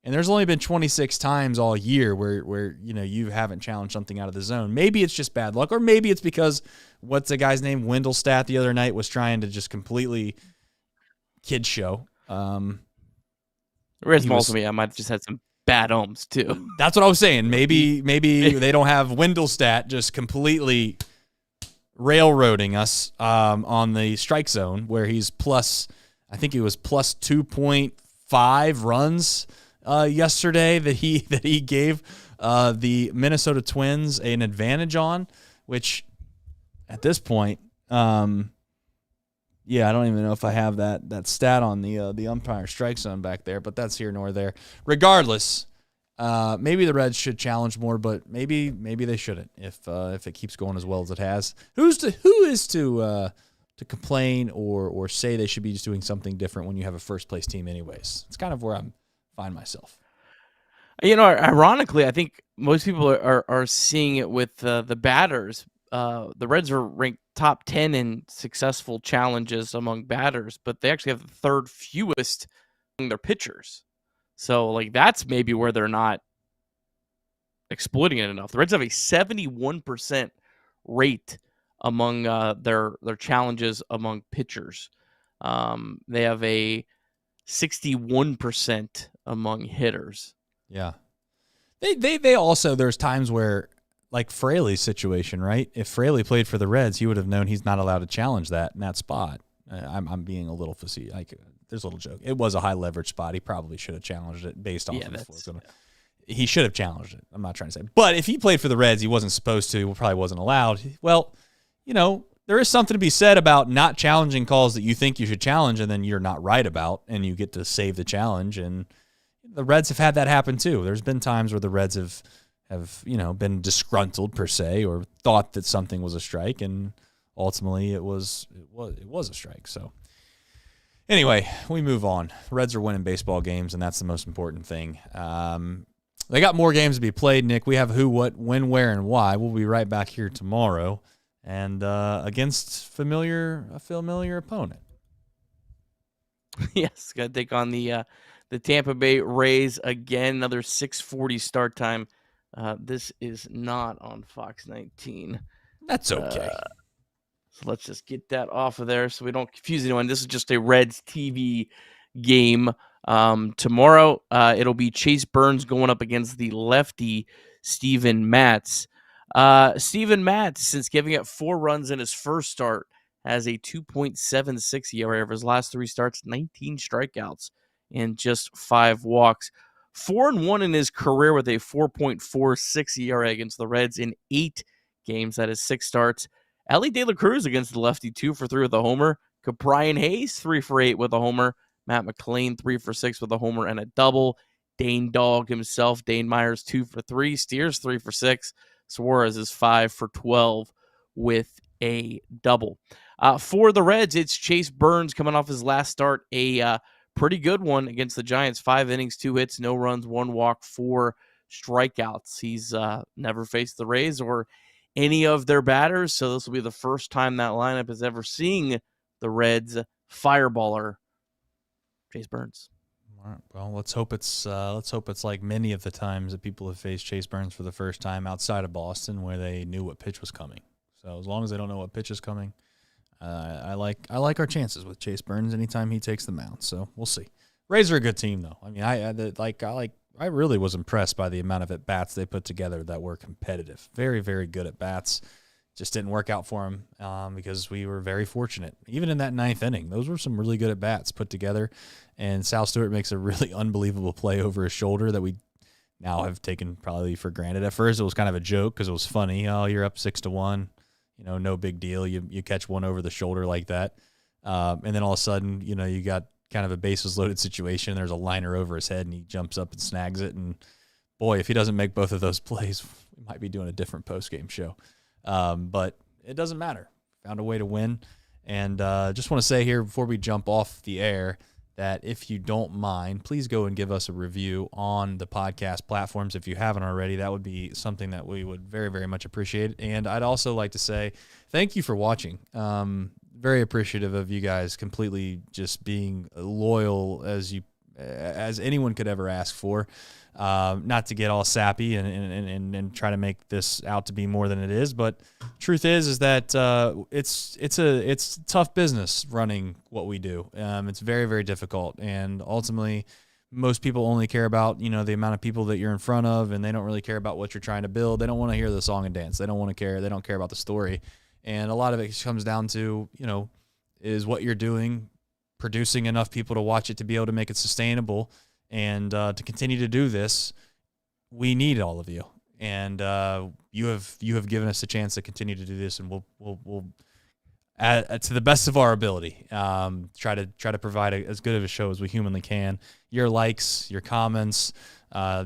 and there's only been 26 times all year where you haven't challenged something out of the zone, maybe it's just bad luck, or maybe it's because what's the guy's name? Wendelstadt the other night was trying to just completely kid show. Reds to me, I might have just had some bad ohms too. That's what I was saying. Maybe they don't have Wendelstadt just completely railroading us on the strike zone where he's I think he was plus 2.5 runs yesterday that he gave the Minnesota Twins an advantage on, which at this point, I don't even know if I have that stat on the umpire strike zone back there, but that's here nor there. Regardless, maybe the Reds should challenge more, but maybe they shouldn't if it keeps going as well as it has. Who is to complain or say they should be just doing something different when you have a first place team anyways? It's kind of where I find myself. Ironically, I think most people are seeing it with the batters. The Reds are ranked top 10 in successful challenges among batters, but they actually have the third fewest among their pitchers. So, that's maybe where they're not exploiting it enough. The Reds have a 71% rate among their challenges among pitchers. They have a 61% among hitters. Yeah. They also, there's times where, like Fraley's situation, right? If Fraley played for the Reds, he would have known he's not allowed to challenge that in that spot. I'm being a little facetious. There's a little joke. It was a high leverage spot. He probably should have challenged it based off of the floor. He should have challenged it. I'm not trying to say. But if he played for the Reds, he wasn't supposed to. He probably wasn't allowed. Well, there is something to be said about not challenging calls that you think you should challenge and then you're not right about, and you get to save the challenge. And the Reds have had that happen too. There's been times where the Reds have been disgruntled per se, or thought that something was a strike, and ultimately it was a strike. So anyway, we move on. The Reds are winning baseball games, and that's the most important thing. They got more games to be played, Nick. We have who, what, when, where, and why. We'll be right back here tomorrow, and against a familiar opponent. Yes, got to take on the Tampa Bay Rays again. Another 6:40 start time. This is not on Fox 19. That's okay. So let's just get that off of there so we don't confuse anyone. This is just a Reds TV game. Tomorrow, it'll be Chase Burns going up against the lefty Steven Matz. Steven Matz, since giving up 4 runs in his first start, has a 2.76 ERA over his last 3 starts, 19 strikeouts, and just 5 walks. 4-1 in his career with a 4.46 ERA against the Reds in 8 games. That is 6 starts. Ellie De La Cruz against the lefty, 2 for 3 with a homer. Caprian Hayes, 3 for 8 with a homer. Matt McLean, 3 for 6 with a homer and a double. Dane Dog himself, Dane Myers, 2 for 3. Steers, 3 for 6. Suarez is 5 for 12 with a double. For the Reds, it's Chase Burns coming off his last start, a pretty good one against the Giants. 5 innings, 2 hits, no runs, 1 walk, 4 strikeouts. He's never faced the Rays or any of their batters, so this will be the first time that lineup is ever seeing the Reds fireballer Chase Burns. All right, well, let's hope it's like many of the times that people have faced Chase Burns for the first time outside of Boston, where they knew what pitch was coming. So as long as they don't know what pitch is coming, I like our chances with Chase Burns anytime he takes the mound. So we'll see. Rays are a good team, though. I mean, I really was impressed by the amount of at bats they put together that were competitive. Very, very good at bats. Just didn't work out for them because we were very fortunate. Even in that 9th inning, those were some really good at bats put together. And Sal Stewart makes a really unbelievable play over his shoulder that we now have taken probably for granted. At first, it was kind of a joke because it was funny. Oh, you're up 6-1. No big deal. You catch one over the shoulder like that. And then all of a sudden, you got kind of a bases loaded situation. There's a liner over his head and he jumps up and snags it. And boy, if he doesn't make both of those plays, we might be doing a different post-game show. But it doesn't matter. Found a way to win. And just want to say here before we jump off the air that if you don't mind, please go and give us a review on the podcast platforms. If you haven't already, that would be something that we would very, very much appreciate. And I'd also like to say thank you for watching. Very appreciative of you guys completely just being loyal as anyone could ever ask for. Not to get all sappy and try to make this out to be more than it is, but truth is that it's tough business running what we do. It's very, very difficult, and ultimately, most people only care about the amount of people that you're in front of, and they don't really care about what you're trying to build. They don't want to hear the song and dance. They don't care about the story, and a lot of it comes down to is what you're doing producing enough people to watch it to be able to make it sustainable. And to continue to do this, we need all of you. And you have given us a chance to continue to do this, and we'll to the best of our ability try to provide as good of a show as we humanly can. Your likes, your comments,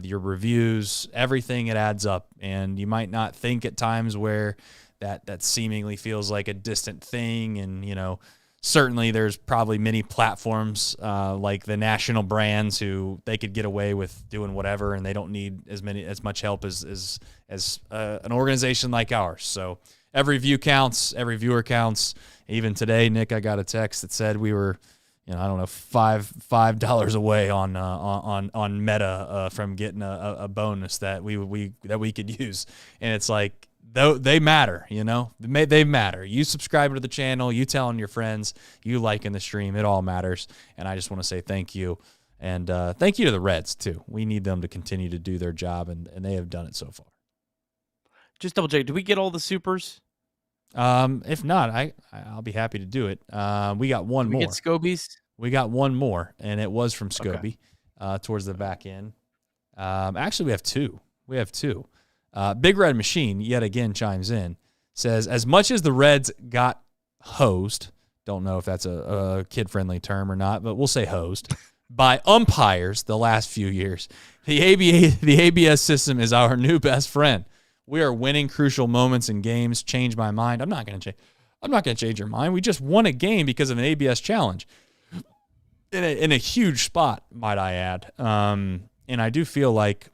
your reviews, everything, it adds up. And you might not think at times where that seemingly feels like a distant thing, and certainly there's probably many platforms like the national brands who they could get away with doing whatever, and they don't need as much help as an organization like ours. So every view counts, every viewer counts. Even today, Nick, I got a text that said we were, I don't know, $5 away on Meta from getting a bonus that we could use, and it's like. Though they matter, they matter. You subscribing to the channel, you telling your friends, you liking the stream, it all matters. And I just want to say thank you. And thank you to the Reds, too. We need them to continue to do their job, and they have done it so far. Just double check. Do we get all the supers? If not, I'll be happy to do it. We got one more. We get Scobies? We got one more, and it was from Scobie towards the back end. Actually, we have two. Big Red Machine, yet again, chimes in, says, as much as the Reds got hosed, don't know if that's a kid-friendly term or not, but we'll say hosed, by umpires the last few years, the ABS system is our new best friend. We are winning crucial moments in games. Change my mind. I'm not going to change your mind. We just won a game because of an ABS challenge in a huge spot, might I add. And I do feel like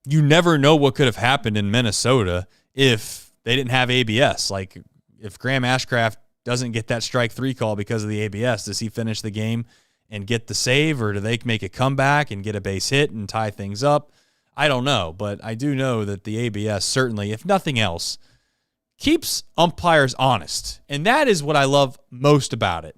you never know what could have happened in Minnesota if they didn't have ABS. Like, if Graham Ashcraft doesn't get that strike 3 call because of the ABS, does he finish the game and get the save, or do they make a comeback and get a base hit and tie things up? I don't know, but I do know that the ABS certainly, if nothing else, keeps umpires honest. And that is what I love most about it,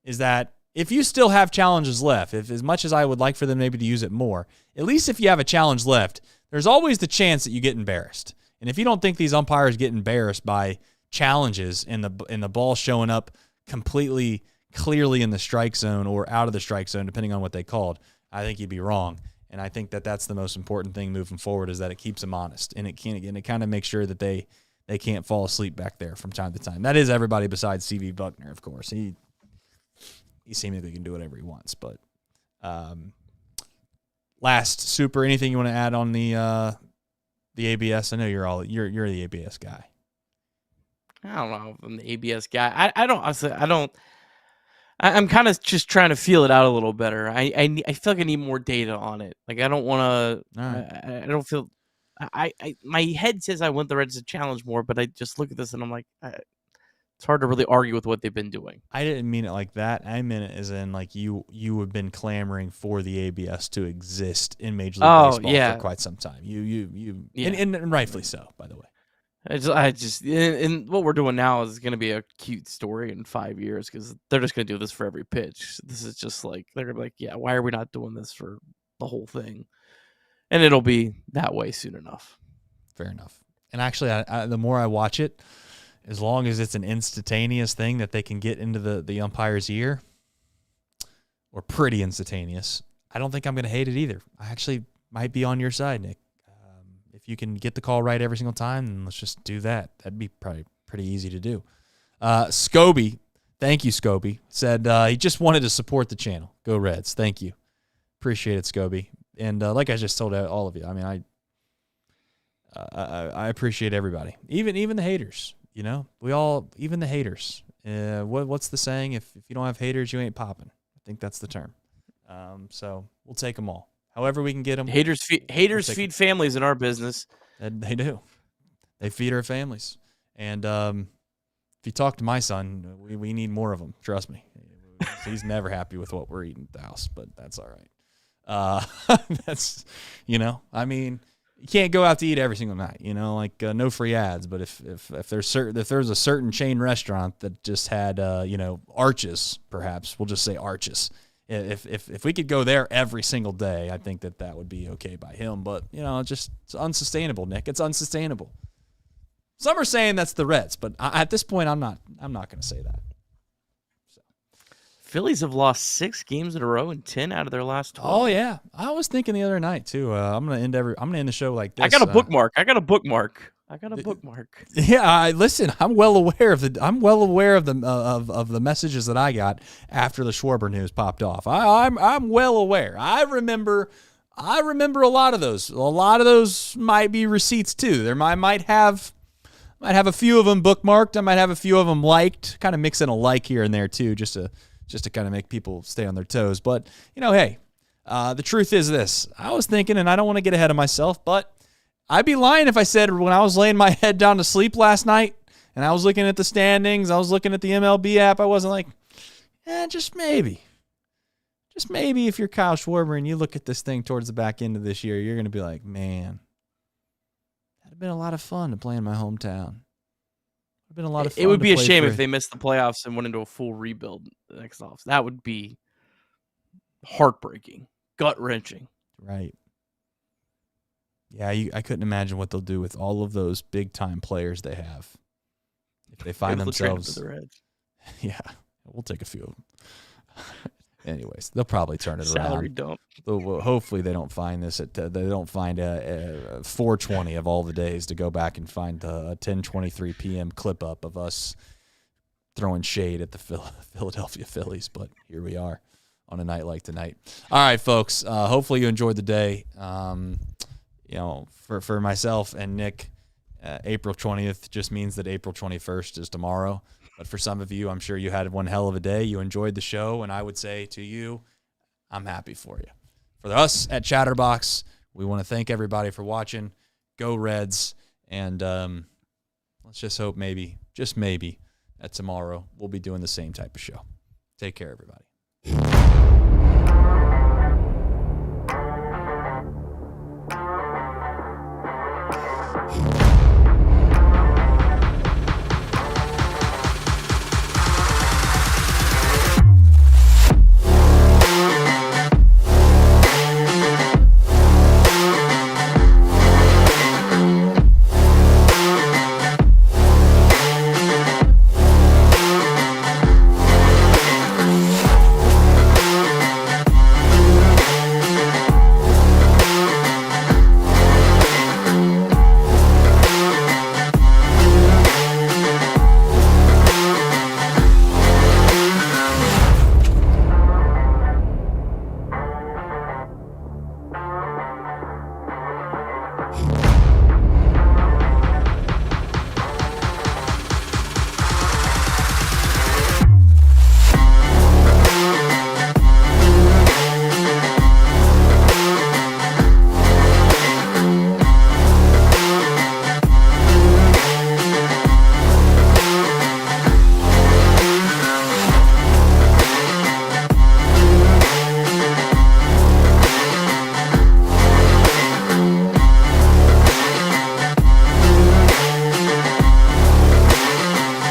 is that if you still have challenges left, if as much as I would like for them maybe to use it more, at least if you have a challenge left, there's always the chance that you get embarrassed. And if you don't think these umpires get embarrassed by challenges and the ball showing up completely clearly in the strike zone or out of the strike zone, depending on what they called, I think you'd be wrong. And I think that that's the most important thing moving forward, is that it keeps them honest, and it kind of makes sure that they can't fall asleep back there from time to time. That is everybody besides C.V. Buckner, of course. He seemingly can do whatever he wants, but. Last super, anything you want to add on the ABS? I know you're the ABS guy. I don't know if I'm the ABS guy. I'm kind of just trying to feel it out a little better. I feel like I need more data on it. Like, I don't want to. Right. I don't feel. My head says I want the Reds to challenge more, but I just look at this and I'm like, it's hard to really argue with what they've been doing. I didn't mean it like that. I meant it as in, like, you have been clamoring for the ABS to exist in Major League Baseball for quite some time. You and rightfully so, by the way. I just, and what we're doing now is going to be a cute story in 5 years because they're just going to do this for every pitch. This is just like, they're going to be like, yeah, why are we not doing this for the whole thing? And it'll be that way soon enough. Fair enough. And actually, the more I watch it, as long as it's an instantaneous thing that they can get into the umpire's ear, or pretty instantaneous, I don't think I'm going to hate it either. I actually might be on your side, Nick. If you can get the call right every single time, then let's just do that. That'd be probably pretty easy to do. Scobie, thank you, Scobie, said he just wanted to support the channel. Go Reds. Thank you. Appreciate it, Scobie. And like I just told all of you, I mean, I appreciate everybody, even the haters. You know, even the haters. What's the saying? If you don't have haters, you ain't popping. I think that's the term. So we'll take them all. However we can get them. Haters feed families in our business. They do. They feed our families. And if you talk to my son, we need more of them. Trust me. He's never happy with what we're eating at the house, but that's all right. That's, I mean, you can't go out to eat every single night, like no free ads. But if there's a certain chain restaurant that just had, Arches, perhaps we'll just say Arches. If we could go there every single day, I think that would be okay by him. But it's unsustainable, Nick. It's unsustainable. Some are saying that's the Reds, but at this point, I'm not going to say that. So. Phillies have lost 6 games in a row and 10 out of their last 12. Oh yeah, I was thinking the other night too. I'm gonna end the show like this. I got a bookmark. Yeah, listen. I'm well aware of the messages that I got after the Schwarber news popped off. I'm well aware. I remember a lot of those. A lot of those might be receipts too. I might have a few of them bookmarked. I might have a few of them liked. Kind of mix in a like here and there too, just to kind of make people stay on their toes. But hey, the truth is this. I was thinking, and I don't want to get ahead of myself, but I'd be lying if I said when I was laying my head down to sleep last night and I was looking at the standings, I was looking at the MLB app, I wasn't like, just maybe. Just maybe if you're Kyle Schwarber and you look at this thing towards the back end of this year, you're going to be like, man, that'd have been a lot of fun to play in my hometown. It'd been a lot of fun. It would be a shame if they missed the playoffs and went into a full rebuild the next offs. That would be heartbreaking, gut-wrenching. Right. Yeah, I couldn't imagine what they'll do with all of those big-time players they have. If they find themselves... The Reds. Yeah, we'll take a few of them. Anyways, they'll probably turn it Salary around. Dump. Hopefully they don't find this. They don't find a 420 of all the days to go back and find a 10:23 p.m. clip up of us throwing shade at the Philadelphia Phillies. But here we are on a night like tonight. All right, folks. Hopefully you enjoyed the day. For myself and Nick, April 20th just means that April 21st is tomorrow. But for some of you, I'm sure you had one hell of a day. You enjoyed the show, and I would say to you, I'm happy for you. For us at Chatterbox, we want to thank everybody for watching. Go Reds, and let's just hope maybe, just maybe, that tomorrow we'll be doing the same type of show. Take care, everybody.